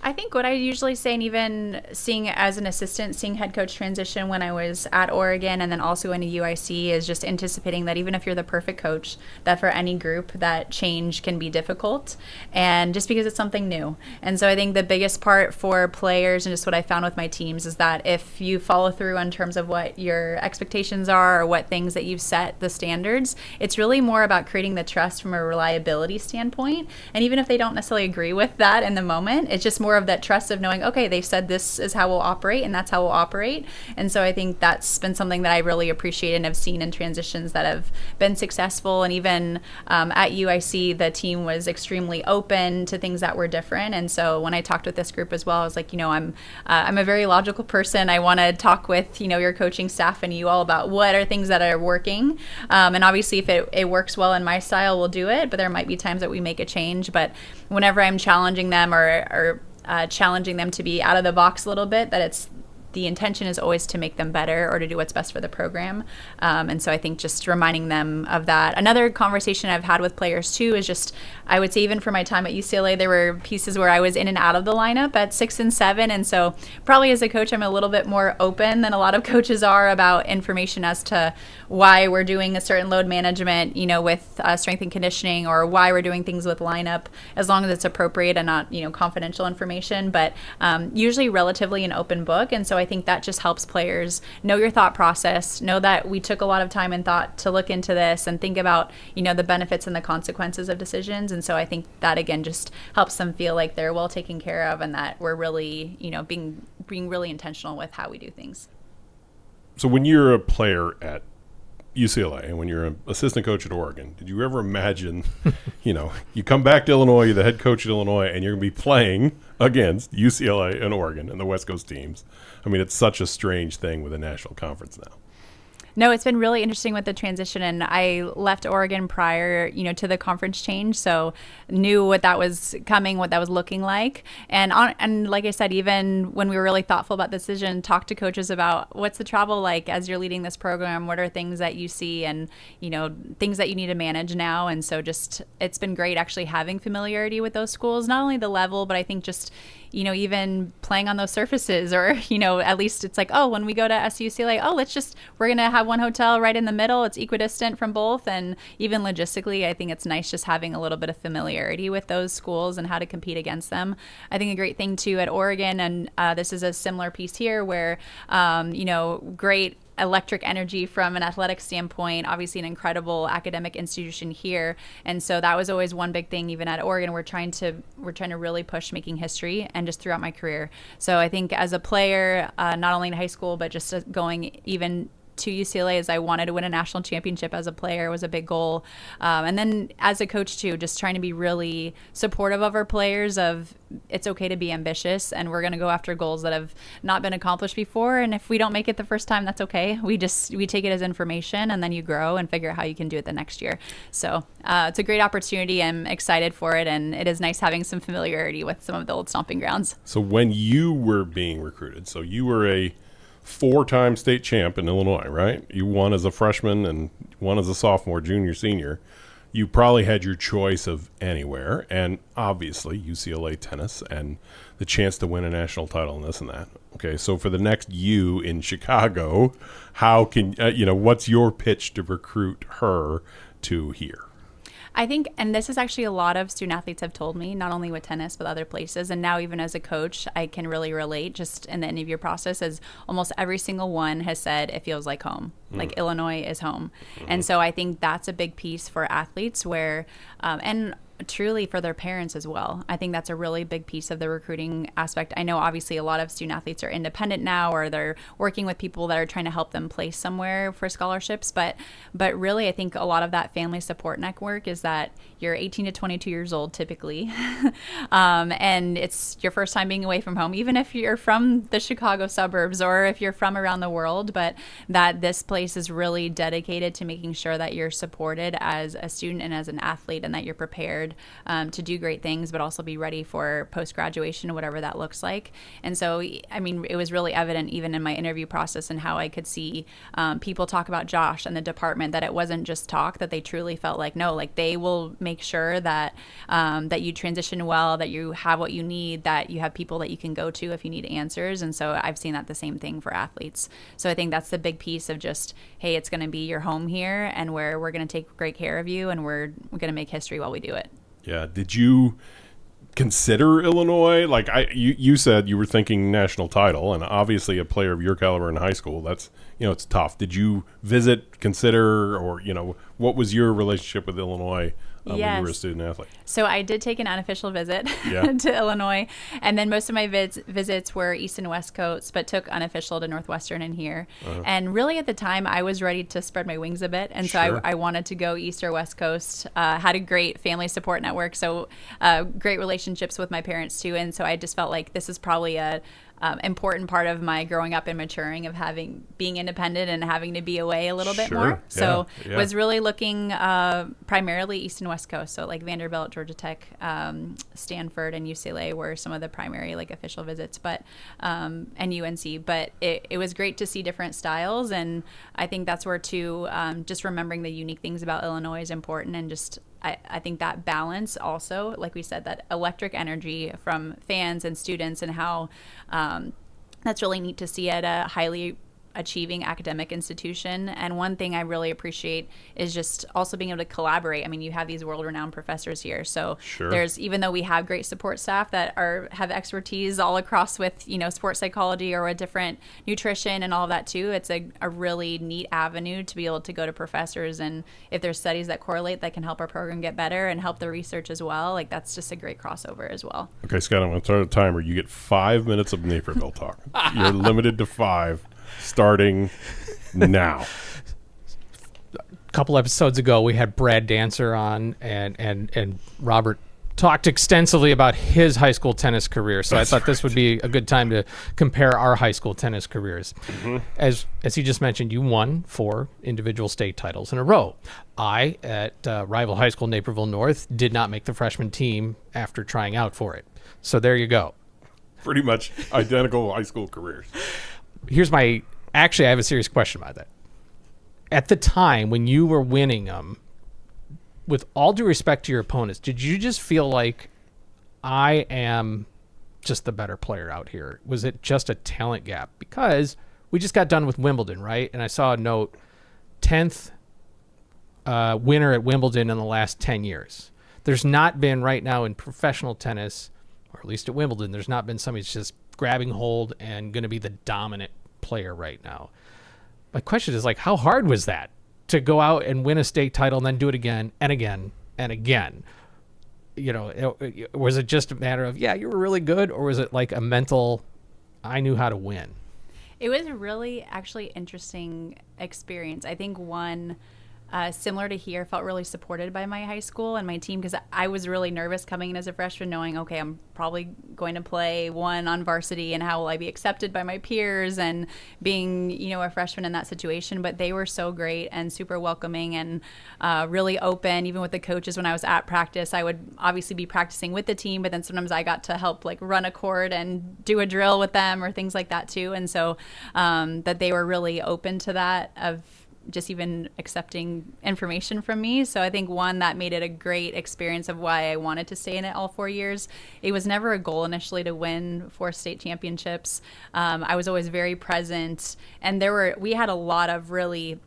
I think what I usually say, and even seeing as an assistant, seeing head coach transition when I was at Oregon and then also in a UIC, is just anticipating that even if you're the perfect coach, that for any group, that change can be difficult, and just because it's something new. And so I think the biggest part for players, and just what I found with my teams, is that if you follow through in terms of what your expectations are or what things that you've set the standards, it's really more about creating the trust from a reliability standpoint. And even if they don't necessarily agree with that in the moment, it's just more more of that trust of knowing, okay, they've said this is how we'll operate and that's how we'll operate. And so I think that's been something that I really appreciate and have seen in transitions that have been successful. And even at UIC, the team was extremely open to things that were different. And so when I talked with this group as well, I was like, I'm a very logical person. I want to talk with, your coaching staff and you all about what are things that are working. And obviously if it works well in my style, we'll do it, but there might be times that we make a change. But whenever I'm challenging them or challenging them to be out of the box a little bit, that the intention is always to make them better or to do what's best for the program. And so I think just reminding them of that. Another conversation I've had with players too is just, I would say even for my time at UCLA, there were pieces where I was in and out of the lineup at 6 and 7. And so probably as a coach, I'm a little bit more open than a lot of coaches are about information as to why we're doing a certain load management, with strength and conditioning, or why we're doing things with lineup, as long as it's appropriate and not, confidential information, but usually relatively an open book. And so I think that just helps players know your thought process, know that we took a lot of time and thought to look into this and think about, the benefits and the consequences of decisions. And so I think that, again, just helps them feel like they're well taken care of and that we're really, being really intentional with how we do things. So when you're a player at UCLA and when you're an assistant coach at Oregon, did you ever imagine, you come back to Illinois, you're the head coach at Illinois, and you're going to be playing against UCLA and Oregon and the West Coast teams? I mean, it's such a strange thing with a national conference now. No, it's been really interesting with the transition, and I left Oregon prior, to the conference change, so knew what that was coming, what that was looking like. And like I said, even when we were really thoughtful about the decision, talked to coaches about what's the travel like as you're leading this program, what are things that you see and, things that you need to manage now. And so just, it's been great actually having familiarity with those schools, not only the level, but I think just, even playing on those surfaces, or, at least it's like, oh, when we go to SUCLA, we're going to have one hotel right in the middle. It's equidistant from both. And even logistically, I think it's nice just having a little bit of familiarity with those schools and how to compete against them. I think a great thing too at Oregon, and this is a similar piece here where, great electric energy from an athletic standpoint, obviously an incredible academic institution here. And so that was always one big thing. Even at Oregon, we're trying to really push making history, and just throughout my career. So I think as a player, not only in high school, but just going even to UCLA, as I wanted to win a national championship as a player was a big goal. And then as a coach too, just trying to be really supportive of our players of it's okay to be ambitious, and we're going to go after goals that have not been accomplished before. And if we don't make it the first time, that's okay. We take it as information, and then you grow and figure out how you can do it the next year. So it's a great opportunity. I'm excited for it. And it is nice having some familiarity with some of the old stomping grounds. So when you were being recruited, so you were a 4-time state champ in Illinois, right? You won as a freshman and won as a sophomore, junior, senior. You probably had your choice of anywhere, and obviously UCLA tennis and the chance to win a national title and this and that. Okay, so for the next you in Chicago, how can, what's your pitch to recruit her to here? I think, and this is actually a lot of student athletes have told me, not only with tennis, but other places. And now even as a coach, I can really relate just in the interview process, as almost every single one has said it feels like home, like Illinois is home. And so I think that's a big piece for athletes where, and truly for their parents as well. I think that's a really big piece of the recruiting aspect. I know obviously a lot of student athletes are independent now, or they're working with people that are trying to help them place somewhere for scholarships. But really, I think a lot of that family support network is that you're 18 to 22 years old typically. And it's your first time being away from home, even if you're from the Chicago suburbs or if you're from around the world, but that this place is really dedicated to making sure that you're supported as a student and as an athlete, and that you're prepared to do great things, but also be ready for post-graduation, whatever that looks like. And so, I mean, it was really evident even in my interview process and how I could see people talk about Josh and the department, that it wasn't just talk, that they truly felt like, no, like they will make sure that that you transition well, that you have what you need, that you have people that you can go to if you need answers. And so I've seen that the same thing for athletes. So I think that's the big piece of just, hey, it's going to be your home here, and where we're going to take great care of you, and we're going to make history while we do it. Yeah. Did you consider Illinois? Like you said you were thinking national title, and obviously a player of your caliber in high school, that's, it's tough. Did you visit, consider, or, what was your relationship with Illinois when you were a student athlete? So I did take an unofficial visit Yeah. to Illinois, and then most of my visits were East and West Coasts, but took unofficial to Northwestern and here. And really at the time, I was ready to spread my wings a bit, and so Sure. I wanted to go East or West Coast. Had a great family support network, so great relationships with my parents too, and so I just felt like this is probably a important part of my growing up and maturing, of being independent and having to be away a little bit Sure. more. So Yeah. was really looking primarily East and West Coast. So like Vanderbilt, Georgia Tech, Stanford, and UCLA were some of the primary like official visits, but and UNC. But it was great to see different styles, and I think that's where too just remembering the unique things about Illinois is important, and just I think that balance also, like we said, that electric energy from fans and students, and how that's really neat to see at a highly achieving academic institution. And one thing I really appreciate is just also being able to collaborate. I mean, you have these world-renowned professors here, so Sure. there's, even though we have great support staff that have expertise all across with sports psychology or with different nutrition and all of that too, it's a really neat avenue to be able to go to professors, and if there's studies that correlate that can help our program get better and help the research as well, like that's just a great crossover as well. Okay, Scott, I'm going to start a timer. You get 5 minutes of Naperville talk. You're limited to 5, starting now. A couple episodes ago, we had Brad Dancer on, and Robert talked extensively about his high school tennis career. So I thought this would be a good time to compare our high school tennis careers. As he just mentioned, you won 4 individual state titles in a row. I, at rival high school Naperville North, did not make the freshman team after trying out for it. So there you go. Pretty much identical high school careers. Actually, I have a serious question about that. At the time when you were winning them, with all due respect to your opponents, did you just feel like, I am just the better player out here? Was it just a talent gap? Because we just got done with Wimbledon, right? And I saw a note, 10th winner at Wimbledon in the last 10 years. There's not been right now in professional tennis, or at least at Wimbledon, there's not been somebody that's just grabbing hold and going to be the dominant player right now. My question is, like, how hard was that to go out and win a state title and then do it again and again and again? Was it just a matter of, yeah, you were really good, or was it like a mental, I knew how to win? It was a really actually interesting experience. I think one similar to here, felt really supported by my high school and my team, because I was really nervous coming in as a freshman, knowing, okay, I'm probably going to play one on varsity, and how will I be accepted by my peers, and being, a freshman in that situation. But they were so great and super welcoming and really open. Even with the coaches, when I was at practice, I would obviously be practicing with the team, but then sometimes I got to help like run a court and do a drill with them or things like that too. And so that they were really open to that, of just even accepting information from me. So I think one, that made it a great experience of why I wanted to stay in it all 4 years. It was never a goal initially to win 4 state championships. I was always very present, and we had a lot of really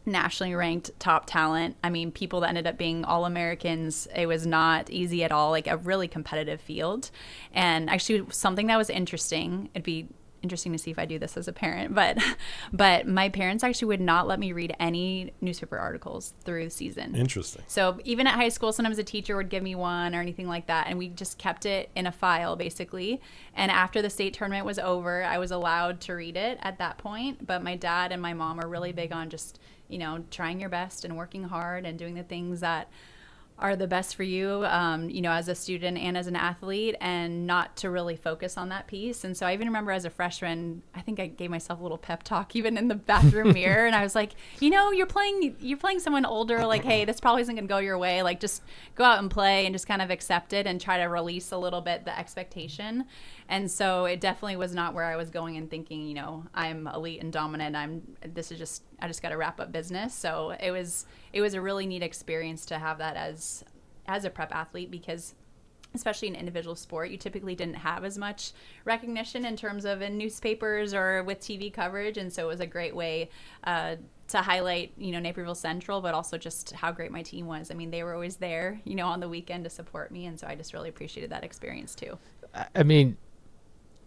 nationally ranked top talent. I mean, people that ended up being All-Americans. It was not easy at all, like a really competitive field. And actually something that was interesting, it'd be interesting to see if I do this as a parent, but my parents actually would not let me read any newspaper articles through the season. Interesting. So even at high school, sometimes a teacher would give me one or anything like that, and we just kept it in a file basically. And after the state tournament was over, I was allowed to read it at that point. But my dad and my mom are really big on just, trying your best and working hard and doing the things that are the best for you, as a student and as an athlete, and not to really focus on that piece. And so I even remember as a freshman, I think I gave myself a little pep talk even in the bathroom mirror, and I was like, you're playing someone older, like, hey, this probably isn't gonna go your way, like just go out and play and just kind of accept it and try to release a little bit the expectation. And so it definitely was not where I was going and thinking, I'm elite and dominant, I just got to wrap up business. So it was a really neat experience to have that as a prep athlete, because especially in individual sport, you typically didn't have as much recognition in terms of in newspapers or with TV coverage. And so it was a great way to highlight, Naperville Central, but also just how great my team was. I mean, they were always there, on the weekend to support me. And so I just really appreciated that experience too. I mean,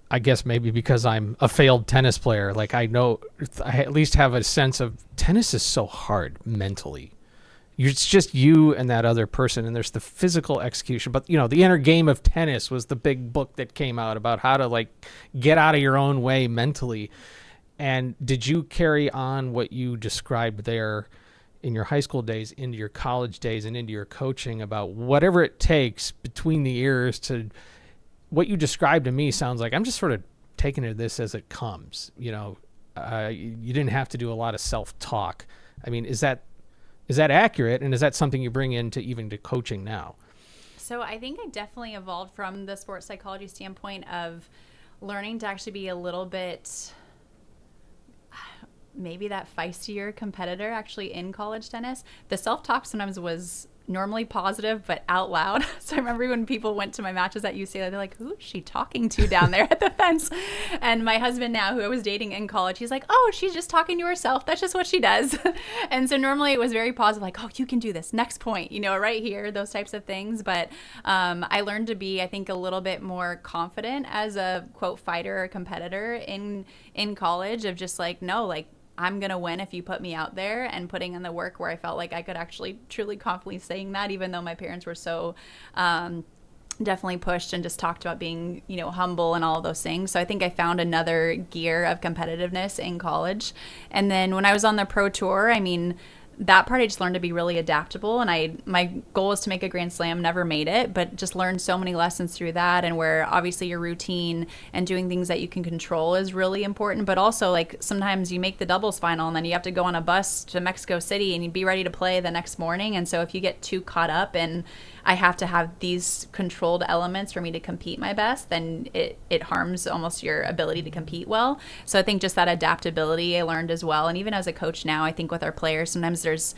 I guess maybe because I'm a failed tennis player, like I know, I at least have a sense of tennis is so hard mentally. it's just you and that other person, and there's the physical execution. But the inner game of tennis was the big book that came out about how to like get out of your own way mentally. And did you carry on what you described there in your high school days into your college days and into your coaching about whatever it takes between the ears to what you described to me? Sounds like I'm just sort of taking this as it comes. You didn't have to do a lot of self-talk. I mean, is that accurate? And is that something you bring into even to coaching now? So I think I definitely evolved from the sports psychology standpoint of learning to actually be a little bit maybe that feistier competitor actually in college tennis. The self-talk sometimes was normally positive, but out loud. So I remember when people went to my matches at UCLA, they're like, who is she talking to down there at the fence? And my husband now, who I was dating in college, he's like, oh, she's just talking to herself. That's just what she does. And so normally it was very positive, like, oh, you can do this. Next point, right here, those types of things. But I learned to be, I think, a little bit more confident as a, quote, fighter or competitor in college of just like, no, like, I'm going to win if you put me out there, and putting in the work where I felt like I could actually truly confidently saying that, even though my parents were so definitely pushed and just talked about being, humble and all of those things. So I think I found another gear of competitiveness in college. And then when I was on the pro tour, I mean, that part I just learned to be really adaptable, and my goal was to make a Grand Slam, never made it, but just learned so many lessons through that, and where obviously your routine and doing things that you can control is really important. But also, like, sometimes you make the doubles final and then you have to go on a bus to Mexico City and you be ready to play the next morning. And so if you get too caught up in I have to have these controlled elements for me to compete my best, then it harms almost your ability to compete well. So I think just that adaptability I learned as well. And even as a coach now, I think with our players, sometimes there's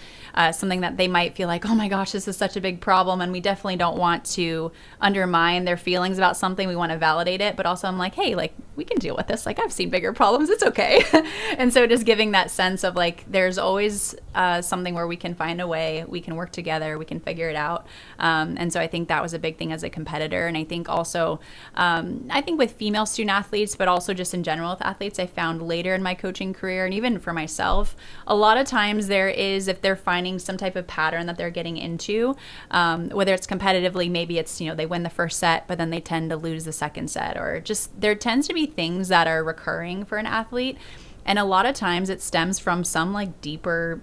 something that they might feel like, oh my gosh, this is such a big problem. And we definitely don't want to undermine their feelings about something. We want to validate it. But also I'm like, hey, like, we can deal with this. Like, I've seen bigger problems. It's okay. And so just giving that sense of like, there's always something where we can find a way, we can work together, we can figure it out. And so I think that was a big thing as a competitor. And I think also, I think with female student athletes, but also just in general with athletes, I found later in my coaching career, and even for myself, a lot of times there is, if they're finding some type of pattern that they're getting into, whether it's competitively, maybe it's, they win the first set, but then they tend to lose the second set, or just there tends to be things that are recurring for an athlete. And a lot of times it stems from some like deeper,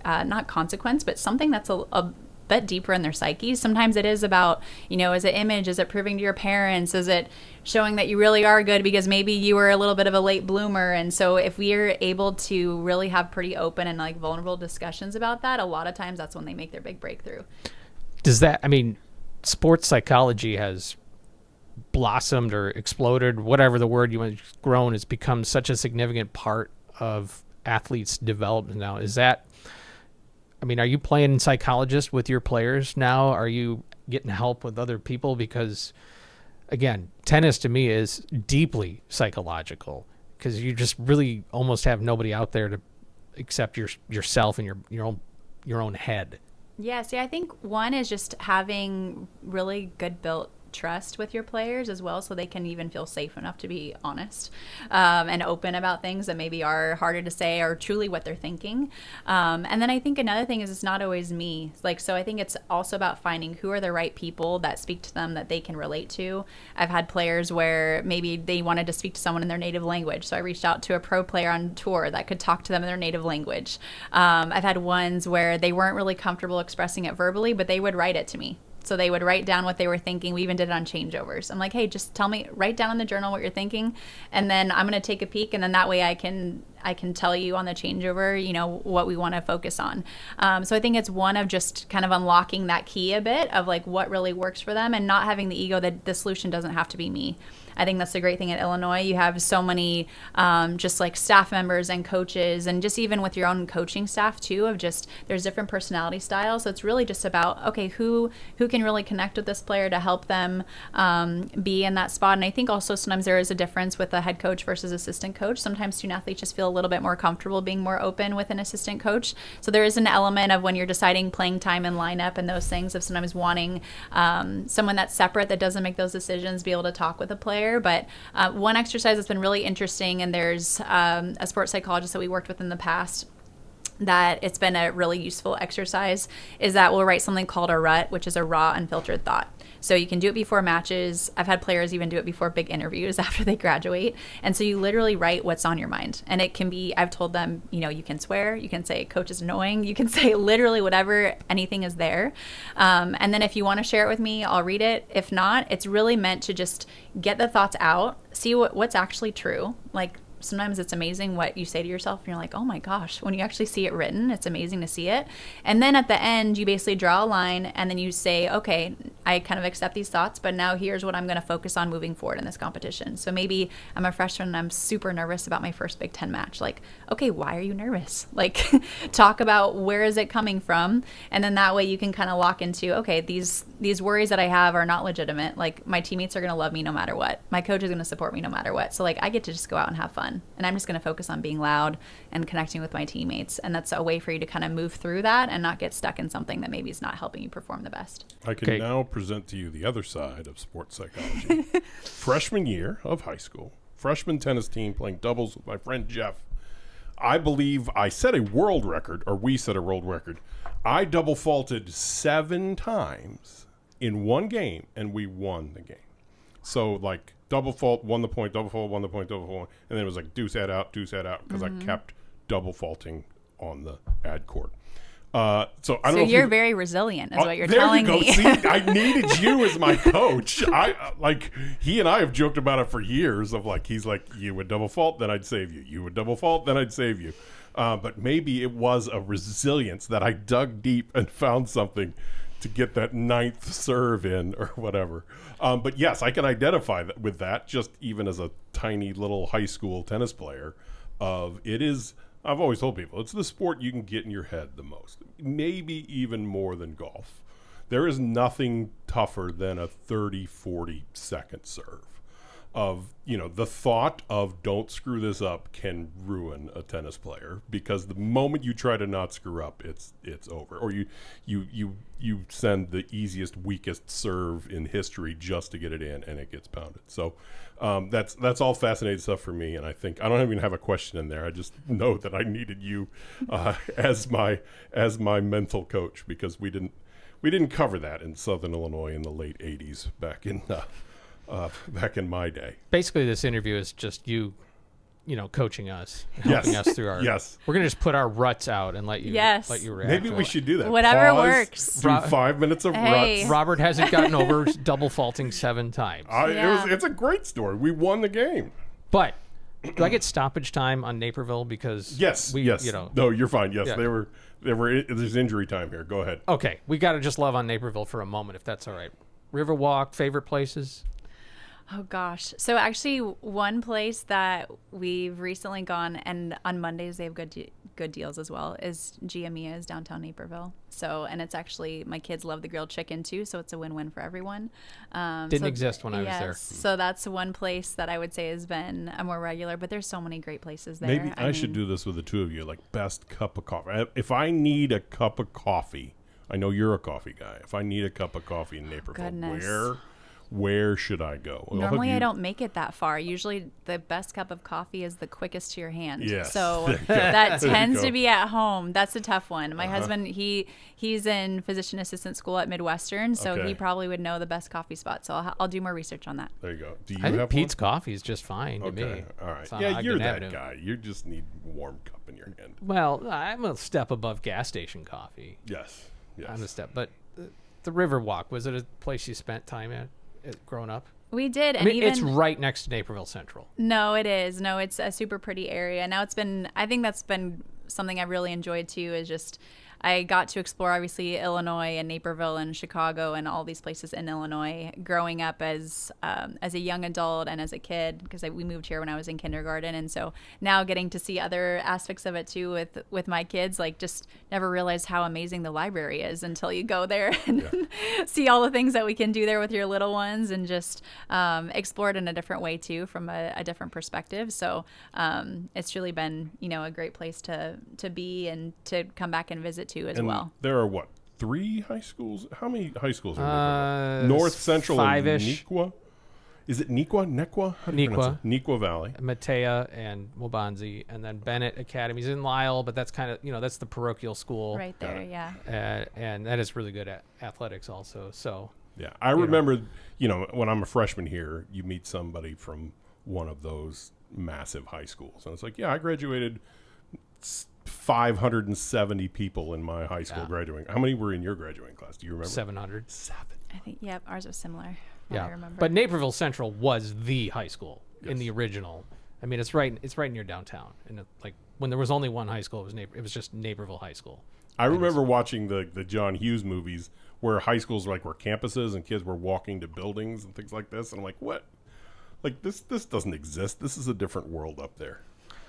not consequence, but something that's a bit deeper in their psyche. Sometimes it is about, is it image? Is it proving to your parents? Is it showing that you really are good because maybe you were a little bit of a late bloomer? And so if we are able to really have pretty open and like vulnerable discussions about that, a lot of times that's when they make their big breakthrough. Sports psychology has blossomed or exploded, whatever the word you want, grown, has become such a significant part of athletes' development now. Are you playing psychologist with your players now? Are you getting help with other people? Because, again, tennis to me is deeply psychological, because you just really almost have nobody out there to accept yourself and your own head. Yeah, see, I think one is just having really good built trust with your players as well, so they can even feel safe enough to be honest and open about things that maybe are harder to say or truly what they're thinking. And then I think another thing is it's not always me. So I think it's also about finding who are the right people that speak to them that they can relate to. I've had players where maybe they wanted to speak to someone in their native language, so I reached out to a pro player on tour that could talk to them in their native language. I've had ones where they weren't really comfortable expressing it verbally, but they would write it to me. So they would write down what they were thinking. We even did it on changeovers. I'm like, hey, just write down in the journal what you're thinking, and then I'm going to take a peek, and then that way I can tell you on the changeover, what we want to focus on. So I think it's one of just kind of unlocking that key a bit of like what really works for them, and not having the ego that the solution doesn't have to be me. I think that's the great thing at Illinois. You have so many just like staff members and coaches, and just even with your own coaching staff too, of just there's different personality styles. So it's really just about, okay, who can really connect with this player to help them be in that spot. And I think also sometimes there is a difference with a head coach versus assistant coach. Sometimes student athletes just feel a little bit more comfortable being more open with an assistant coach. So there is an element of when you're deciding playing time and lineup and those things, of sometimes wanting someone that's separate that doesn't make those decisions be able to talk with a player. But one exercise that's been really interesting, and there's a sports psychologist that we worked with in the past, that it's been a really useful exercise is that we'll write something called a rut, which is a raw, unfiltered thought. So you can do it before matches. I've had players even do it before big interviews after they graduate. And so you literally write what's on your mind. And it can be, I've told them, you can swear, you can say coach is annoying, you can say literally whatever, anything is there. And then if you want to share it with me, I'll read it. If not, it's really meant to just get the thoughts out, see what's actually true. Like, sometimes it's amazing what you say to yourself and you're like, oh my gosh, when you actually see it written, it's amazing to see it. And then at the end, you basically draw a line and then you say, okay, I kind of accept these thoughts, but now here's what I'm going to focus on moving forward in this competition. So maybe I'm a freshman and I'm super nervous about my first Big Ten match. Like, okay, why are you nervous? Like, talk about where is it coming from? And then that way you can kind of lock into, okay, these worries that I have are not legitimate. Like, my teammates are going to love me no matter what. My coach is going to support me no matter what. So like, I get to just go out and have fun. And I'm just going to focus on being loud and connecting with my teammates. And that's a way for you to kind of move through that and not get stuck in something that maybe is not helping you perform the best. I can now present to you the other side of sports psychology. Freshman year of high school, freshman tennis team playing doubles with my friend Jeff. I believe I set a world record, or we set a world record. I double faulted 7 times in one game, and we won the game. So, like, double fault, won the point, double fault, won the point, double fault. And then it was like deuce head out, because I kept double faulting on the ad court. So I don't know. So you're very resilient, is what you're telling me. There you go. See, I needed you as my coach. He and I have joked about it for years. Of like, he's like, you would double fault, then I'd save you. You would double fault, then I'd save you. But maybe it was a resilience that I dug deep and found something to get that 9th serve in or whatever. But yes, I can identify with that just even as a tiny little high school tennis player. I've always told people, it's the sport you can get in your head the most, maybe even more than golf. There is nothing tougher than a 30, 40 second serve. The thought of don't screw this up can ruin a tennis player, because the moment you try to not screw up, it's over. Or you send the easiest, weakest serve in history just to get it in, and it gets pounded. So that's all fascinating stuff for me. And I think I don't even have a question in there. I just know that I needed you as my mental coach, because we didn't cover that in Southern Illinois in the late 80s back in my day. Basically, this interview is just you coaching us, helping us through our. Yes. We're gonna just put our ruts out and let you react. Maybe we should do that. Whatever Pause, works. Do 5 minutes of ruts. Robert hasn't gotten over double faulting 7 times. It's a great story. We won the game. But do I get stoppage time on Naperville because yes. No, you're fine. Yes, Yeah. There's injury time here. Go ahead. Okay, we got to just love on Naperville for a moment, if that's all right. Riverwalk, favorite places? Oh gosh. So actually one place that we've recently gone, and on Mondays they have good deals as well, is Giamia's downtown Naperville. So, and it's actually, my kids love the grilled chicken too, so it's a win-win for everyone. Didn't exist when I was there. So that's one place that I would say has been a more regular, but there's so many great places there. Maybe I should do this with the two of you, like best cup of coffee. If I need a cup of coffee, I know you're a coffee guy. If I need a cup of coffee in Naperville, where should I go? Normally, I don't make it that far. Usually, the best cup of coffee is the quickest to your hand. Yes. So that tends to be at home. That's a tough one. My husband, he's in physician assistant school at Midwestern, so he probably would know the best coffee spot. So I'll do more research on that. There you go. Do you I think have Pete's one? coffee is just fine to me. All right. It's on Yeah, you're Ogden that Avenue. guy. You just need warm cup in your hand. Well, I'm a step above gas station coffee. Yes. I'm a step. But the Riverwalk, was it a place you spent time at growing up? We did. And it's right next to Naperville Central. No, it is. No, it's a super pretty area. Now I think that's been something I've really enjoyed too, is just, I got to explore obviously Illinois and Naperville and Chicago and all these places in Illinois growing up as a young adult and as a kid, because we moved here when I was in kindergarten. And so now getting to see other aspects of it too with my kids, like just never realized how amazing the library is until you go there and see all the things that we can do there with your little ones, and just explore it in a different way too, from a different perspective. So it's really been, a great place to be and to come back and visit too as well. There are 3 high schools? How many high schools are there? North, Central, 5-ish. and Neuqua? Is it Nequa? How do you pronounce it? Nequa Valley. Matea and Wabanzi, and then Bennett Academy's in Lisle, but that's kind of, that's the parochial school. Right there, yeah. And that is really good at athletics also. So yeah, I remember, when I'm a freshman here, you meet somebody from one of those massive high schools. And it's like, yeah, I graduated 570 people in my high school graduating. How many were in your graduating class? Do you remember? 700. I think, ours was similar. Yeah, I remember. but Naperville Central was the high school in the original. I mean, it's right near downtown. And when there was only one high school, it was just Naperville High School. I remember watching the John Hughes movies where high schools were campuses and kids were walking to buildings and things like this. And I'm like, what? Like this doesn't exist. This is a different world up there.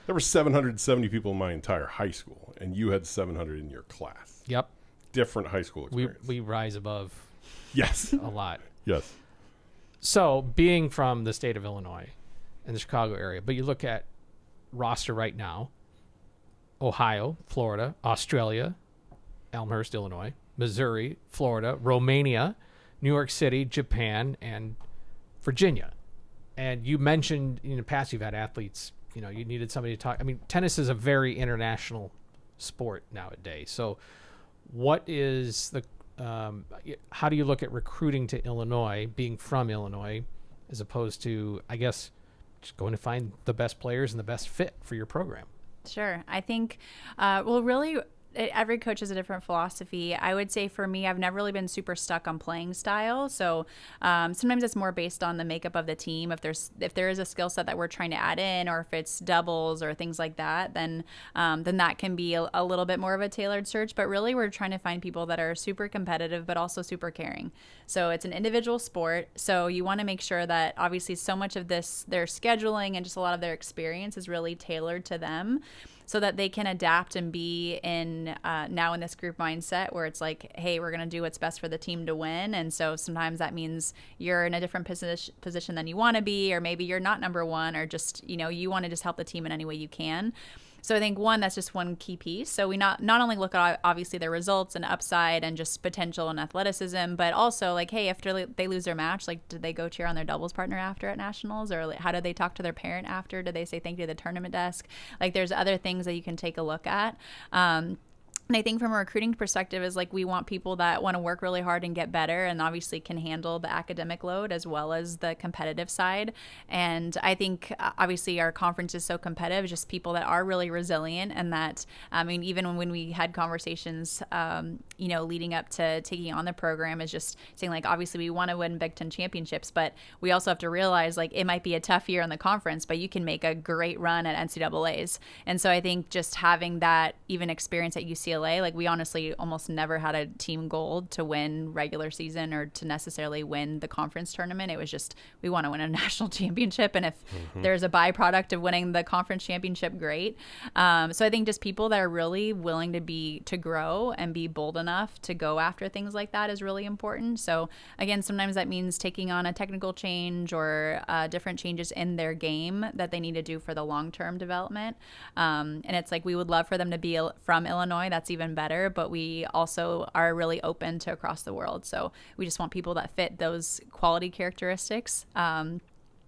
There were 770 people in my entire high school, and you had 700 in your class. Yep. Different high school experience. We rise above. Yes. A lot. Yes. So, being from the state of Illinois and the Chicago area, but you look at roster right now, Ohio, Florida, Australia, Elmhurst, Illinois, Missouri, Florida, Romania, New York City, Japan, and Virginia. And you mentioned in the past you've had athletes, you needed somebody to talk. I mean, tennis is a very international sport nowadays. So what is how do you look at recruiting to Illinois, being from Illinois, as opposed to, I guess, just going to find the best players and the best fit for your program? Sure. I think, really, every coach has a different philosophy. I would say for me, I've never really been super stuck on playing style. So sometimes it's more based on the makeup of the team. If there is a skill set that we're trying to add in, or if it's doubles or things like that, then that can be a little bit more of a tailored search. But really, we're trying to find people that are super competitive, but also super caring. So it's an individual sport. So you want to make sure that obviously so much of their scheduling and just a lot of their experience is really tailored to them, so that they can adapt and be now in this group mindset where it's like, hey, we're going to do what's best for the team to win. And so sometimes that means you're in a different position than you want to be, or maybe you're not number one, or just, you want to just help the team in any way you can. So I think that's just one key piece. So we not only look at obviously their results and upside and just potential and athleticism, but also hey, after they lose their match, did they go cheer on their doubles partner after at nationals, or how did they talk to their parent after? Did they say thank you to the tournament desk? There's other things that you can take a look at. And I think from a recruiting perspective is we want people that want to work really hard and get better, and obviously can handle the academic load as well as the competitive side. And I think obviously our conference is so competitive, just people that are really resilient, and that, even when we had conversations, leading up to taking on the program, is just saying obviously we want to win Big Ten championships, but we also have to realize it might be a tough year in the conference, but you can make a great run at NCAAs. And so I think just having that even experience at UCLA, we honestly almost never had a team goal to win regular season or to necessarily win the conference tournament. It was just, we want to win a national championship. And if there's a byproduct of winning the conference championship, great. So I think just people that are really willing to grow and be bold enough to go after things like that is really important. So again, sometimes that means taking on a technical change or different changes in their game that they need to do for the long-term development. And it's we would love for them to be from Illinois. That's even better, but we also are really open to across the world. So we just want people that fit those quality characteristics.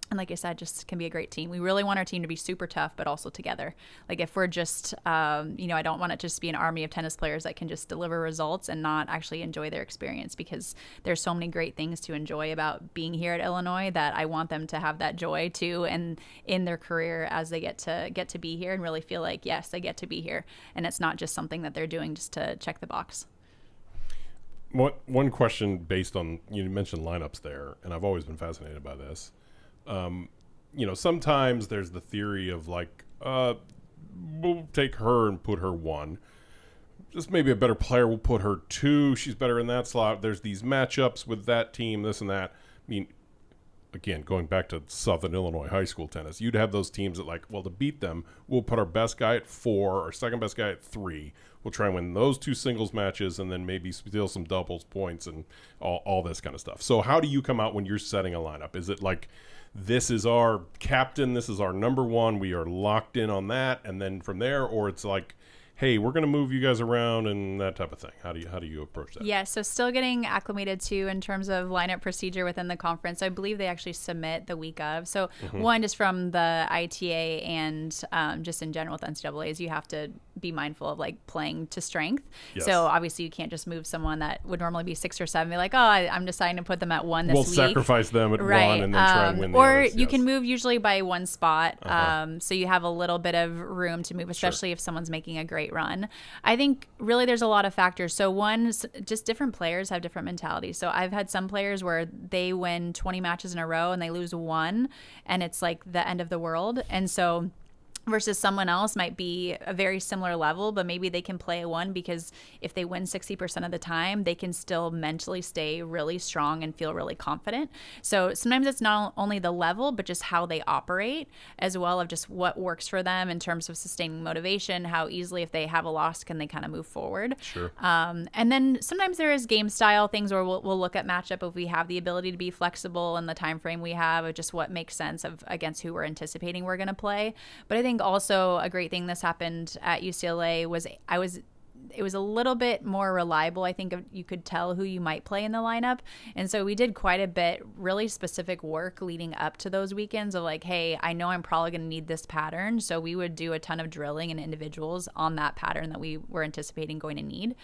And like I said, just can be a great team. We really want our team to be super tough, but also together. If we're just, I don't want it to just be an army of tennis players that can just deliver results and not actually enjoy their experience, because there's so many great things to enjoy about being here at Illinois that I want them to have that joy too, and in their career as they get to be here and really feel yes, they get to be here. And it's not just something that they're doing just to check the box. One question based on, you mentioned lineups there, and I've always been fascinated by this. Sometimes there's the theory of we'll take her and put her one. Just maybe a better player, we'll put her two. She's better in that slot. There's these matchups with that team, this and that. Again, going back to Southern Illinois high school tennis, you'd have those teams that to beat them, we'll put our best guy at 4, our second best guy at 3. We'll try and win those 2 singles matches and then maybe steal some doubles points and all this kind of stuff. So how do you come out when you're setting a lineup? Is it this is our captain, this is our number one, we are locked in on that, and then from there, or it's hey, we're going to move you guys around and that type of thing? How do you approach that? Yeah, so still getting acclimated to in terms of lineup procedure within the conference. I believe they actually submit the week of. So one, just from the ITA and just in general with NCAAs, you have to be mindful of like playing to strength. Yes. So obviously you can't just move someone that would normally be 6 or 7, be like, oh, I'm deciding to put them at 1 this We'll week. sacrifice them at 1 and then try and win the or others. you Yes. can move usually by 1 spot. So you have a little bit of room to move, especially if someone's making a great run. I think really there's a lot of factors. So one, just different players have different mentalities. So I've had some players where they win 20 matches in a row and they lose 1 and it's like the end of the world. And so versus someone else might be a very similar level, but maybe they can play a 1 because if they win 60% of the time, they can still mentally stay really strong and feel really confident. So sometimes it's not only the level, but just how they operate as well, of just what works for them in terms of sustaining motivation, how easily if they have a loss can they kind of move forward. Sure. And then sometimes there is game style things where we'll look at matchup if we have the ability to be flexible in the time frame we have of just what makes sense of against who we're anticipating we're going to play. But I think also a great thing this happened at UCLA was it was a little bit more reliable. I think you could tell who you might play in the lineup. And so we did quite a bit really specific work leading up to those weekends of like, hey, I know I'm probably going to need this pattern. So we would do a ton of drilling in individuals on that pattern that we were anticipating going to need.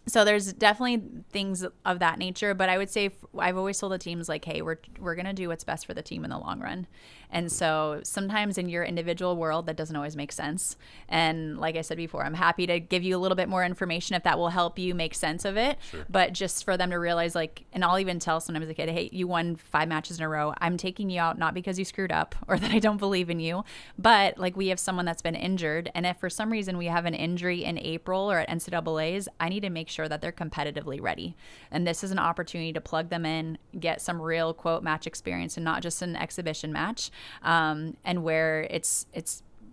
So there's definitely things of that nature, but I would say I've always told the teams like, hey, we're going to do what's best for the team in the long run. And so sometimes in your individual world, that doesn't always make sense. And like I said before, I'm happy to give you a little bit more information if that will help you make sense of it. Sure. But just for them to realize like, and I'll even tell sometimes a kid, hey, you won 5 matches in a row. I'm taking you out, not because you screwed up or that I don't believe in you, but like we have someone that's been injured. And if for some reason we have an injury in April or at NCAAs, I need to make sure that they're competitively ready. And this is an opportunity to plug them in, get some real quote match experience and not just an exhibition match. And where it's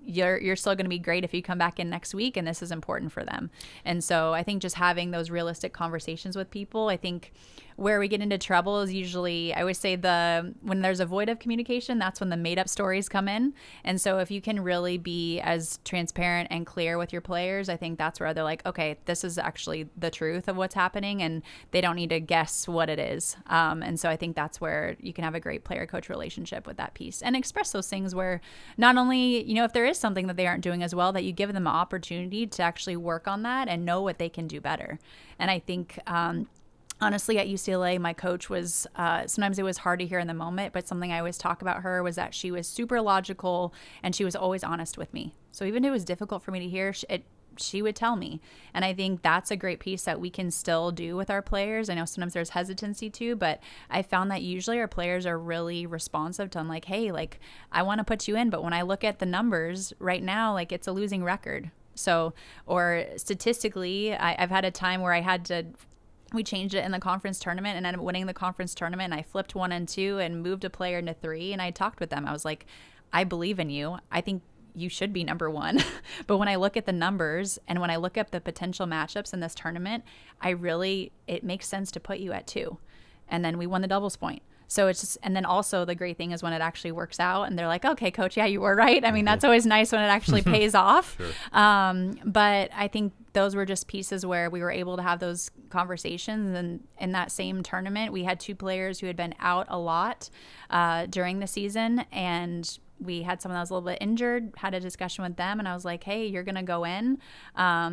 you're still going to be great if you come back in next week, and this is important for them. And so I think just having those realistic conversations with people, I think where we get into trouble is usually, I always say when there's a void of communication, that's when the made up stories come in. And so if you can really be as transparent and clear with your players, I think that's where they're like, okay, this is actually the truth of what's happening and they don't need to guess what it is. And so I think that's where you can have a great player coach relationship with that piece and express those things where not only, if there is something that they aren't doing as well, that you give them an opportunity to actually work on that and know what they can do better. And I think, honestly, at UCLA, my coach was, sometimes it was hard to hear in the moment, but something I always talk about her was that she was super logical and she was always honest with me. So even if it was difficult for me to hear, she would tell me. And I think that's a great piece that we can still do with our players. I know sometimes there's hesitancy too, but I found that usually our players are really responsive to, I'm like, hey, like, I want to put you in, but when I look at the numbers right now, like it's a losing record. So, or statistically, I've had a time where we changed it in the conference tournament and ended up winning the conference tournament. And I flipped 1 and 2 and moved a player into 3. And I talked with them. I was like, I believe in you. I think you should be number 1. But when I look at the numbers and when I look up the potential matchups in this tournament, it makes sense to put you at 2. And then we won the doubles point. So it's just, and then also the great thing is when it actually works out and they're like, okay, coach, yeah, you were right. I mean, that's always nice when it actually pays off. Sure. But I think those were just pieces where we were able to have those conversations. And in that same tournament, we had 2 players who had been out a lot during the season, and we had someone that was a little bit injured, had a discussion with them, and I was like, hey, you're going to go in.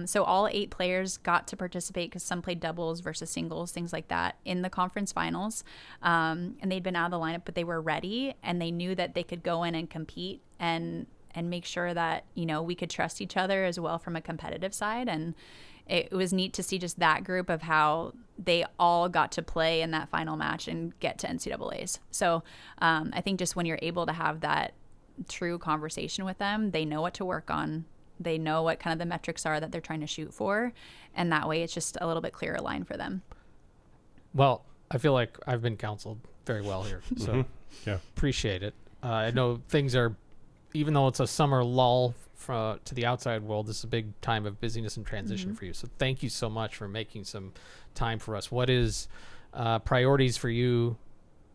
So all 8 players got to participate because some played doubles versus singles, things like that, in the conference finals. And they'd been out of the lineup, but they were ready, and they knew that they could go in and compete and make sure that, we could trust each other as well from a competitive side. And it was neat to see just that group of how they all got to play in that final match and get to NCAAs. So I think just when you're able to have that true conversation with them, they know what to work on. They know what kind of the metrics are that they're trying to shoot for. And that way it's just a little bit clearer line for them. Well, I feel like I've been counseled very well here. So Yeah. appreciate it. I know things are, even though it's a summer lull to the outside world, this is a big time of busyness and transition for you. So thank you so much for making some time for us. What is priorities for you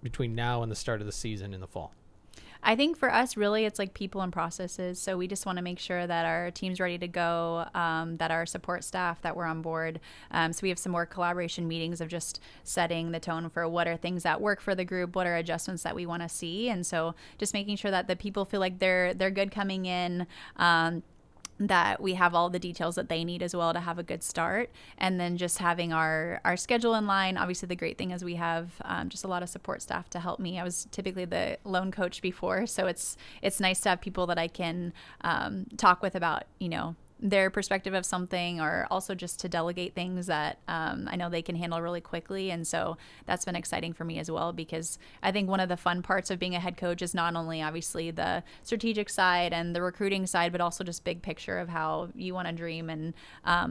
between now and the start of the season in the fall? I think for us, really, it's like people and processes. So we just want to make sure that our team's ready to go, that our support staff, that we're on board. So we have some more collaboration meetings of just setting the tone for what are things that work for the group, what are adjustments that we want to see. And so just making sure that the people feel like they're good coming in, that we have all the details that they need as well to have a good start, and then just having our schedule in line. Obviously, the great thing is we have just a lot of support staff to help me. I was typically the lone coach before, so it's nice to have people that I can talk with about, their perspective of something, or also just to delegate things that I know they can handle really quickly. And so that's been exciting for me as well, because I think one of the fun parts of being a head coach is not only obviously the strategic side and the recruiting side, but also just big picture of how you want to dream and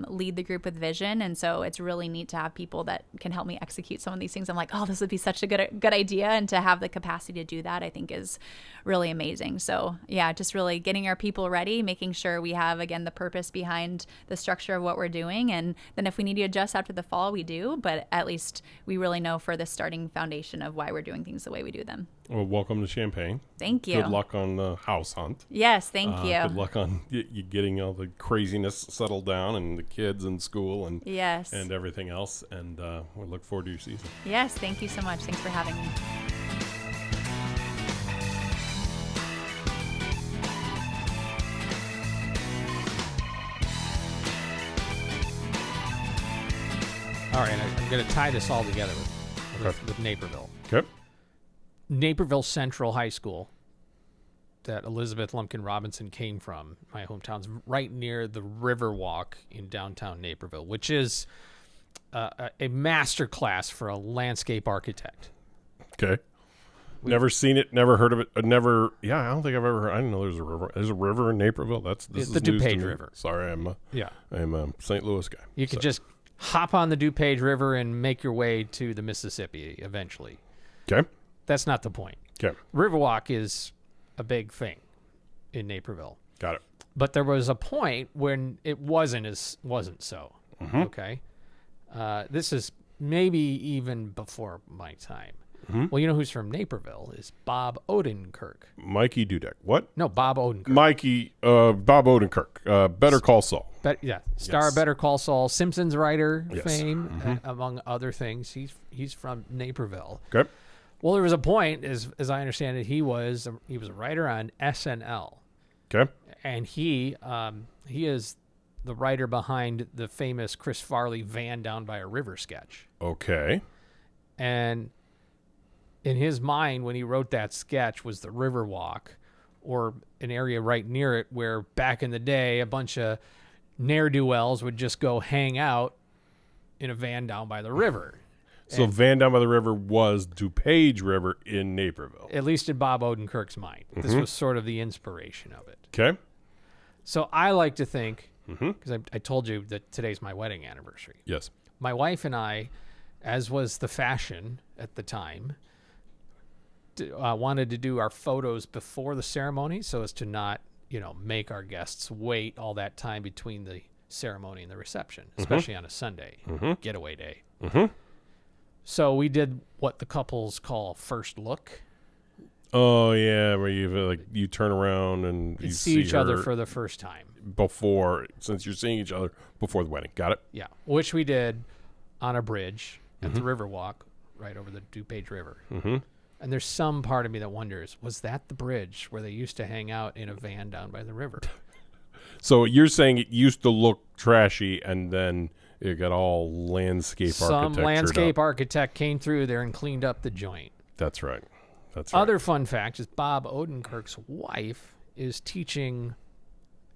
lead the group with vision. And so it's really neat to have people that can help me execute some of these things. I'm like, oh, this would be such a good idea. And to have the capacity to do that, I think is really amazing. So yeah, just really getting our people ready, making sure we have, again, the purpose behind the structure of what we're doing. And then if we need to adjust after the fall, we do. But at least we really know for the starting foundation of why we're doing things the way we do them. Well, welcome to Champaign. Thank you. Good luck on the house hunt. Yes, thank you. Good luck on you getting all the craziness settled down, and the kids in school, and yes, and everything else. And we look forward to your season. Yes, thank you so much. Thanks for having me. All right, I'm going to tie this all together with Naperville. Okay. Naperville Central High School, that Elizabeth Lumpkin Robinson came from, my hometown's right near the Riverwalk in downtown Naperville, which is a master class for a landscape architect. Okay. Never seen it, never heard of it, never. Yeah, I don't think I've ever heard. I didn't know there's a river. There's a river in Naperville. This the is news DuPage to me. River. Sorry, I'm a St. Louis guy. You could just hop on the DuPage River and make your way to the Mississippi eventually. Okay. That's not the point. Okay. Riverwalk is a big thing in Naperville. Got it. But there was a point when it wasn't so. Mm-hmm. Okay. This is maybe even before my time. Mm-hmm. Well, you know who's from Naperville is Bob Odenkirk. Mikey Dudek. What? No, Bob Odenkirk. Bob Odenkirk. Better Call Saul. Star Yes. Better Call Saul, Simpsons writer Yes. fame, Mm-hmm. among other things. He's from Naperville. Okay. Well, there was a point, as I understand it, he was a writer on SNL. Okay. And he is the writer behind the famous Chris Farley Van Down by a River sketch. Okay. And in his mind, when he wrote that sketch, was the Riverwalk, or an area right near it where back in the day a bunch of ne'er-do-wells would just go hang out in a van down by the river. So Van Down by the River was DuPage River in Naperville. At least in Bob Odenkirk's mind. Mm-hmm. This was sort of the inspiration of it. Okay. So I like to think, Mm-hmm. because I told you that today's my wedding anniversary. Yes. My wife and I, as was the fashion at the time, wanted to do our photos before the ceremony so as to not, make our guests wait all that time between the ceremony and the reception, especially on a Sunday, getaway day. Mm-hmm. So we did what the couples call first look. Oh yeah, where you turn around and you see each other her for the first time since you're seeing each other before the wedding. Got it? Yeah, which we did on a bridge at the Riverwalk, right over the DuPage River. Mm-hmm. And there's some part of me that wonders, was that the bridge where they used to hang out in a van down by the river? So you're saying it used to look trashy, and then it got all landscape architecture. Some landscape architect came through there and cleaned up the joint. That's right. That's right. Other fun fact is Bob Odenkirk's wife is teaching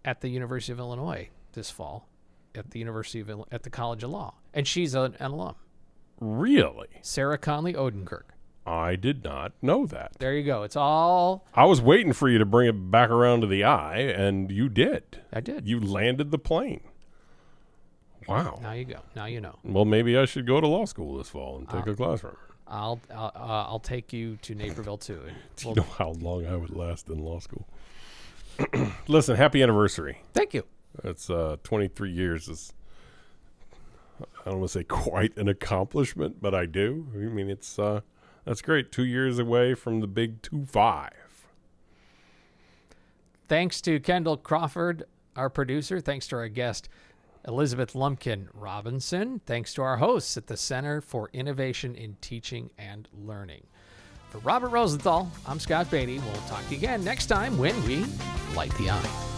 at the University of Illinois this fall at the College of Law, and she's an alum. Really? Sarah Conley Odenkirk. I did not know that. There you go. It's all. I was waiting for you to bring it back around to the eye, and you did. I did. You landed the plane. Wow. Now you go. Now you know. Well, maybe I should go to law school this fall and take a class from her. I'll take you to Naperville too. Do you know how long I would last in law school? Listen, happy anniversary. Thank you. That's 23 years is, I don't want to say quite an accomplishment, but I do. I mean, it's that's great. 2 years away from the big 25. Thanks to Kendall Crawford, our producer. Thanks to our guest, Elizabeth Lumpkin Robinson. Thanks to our hosts at the Center for Innovation in Teaching and Learning. For Robert Rosenthal, I'm Scott Beatty. We'll talk to you again next time when we light the eye.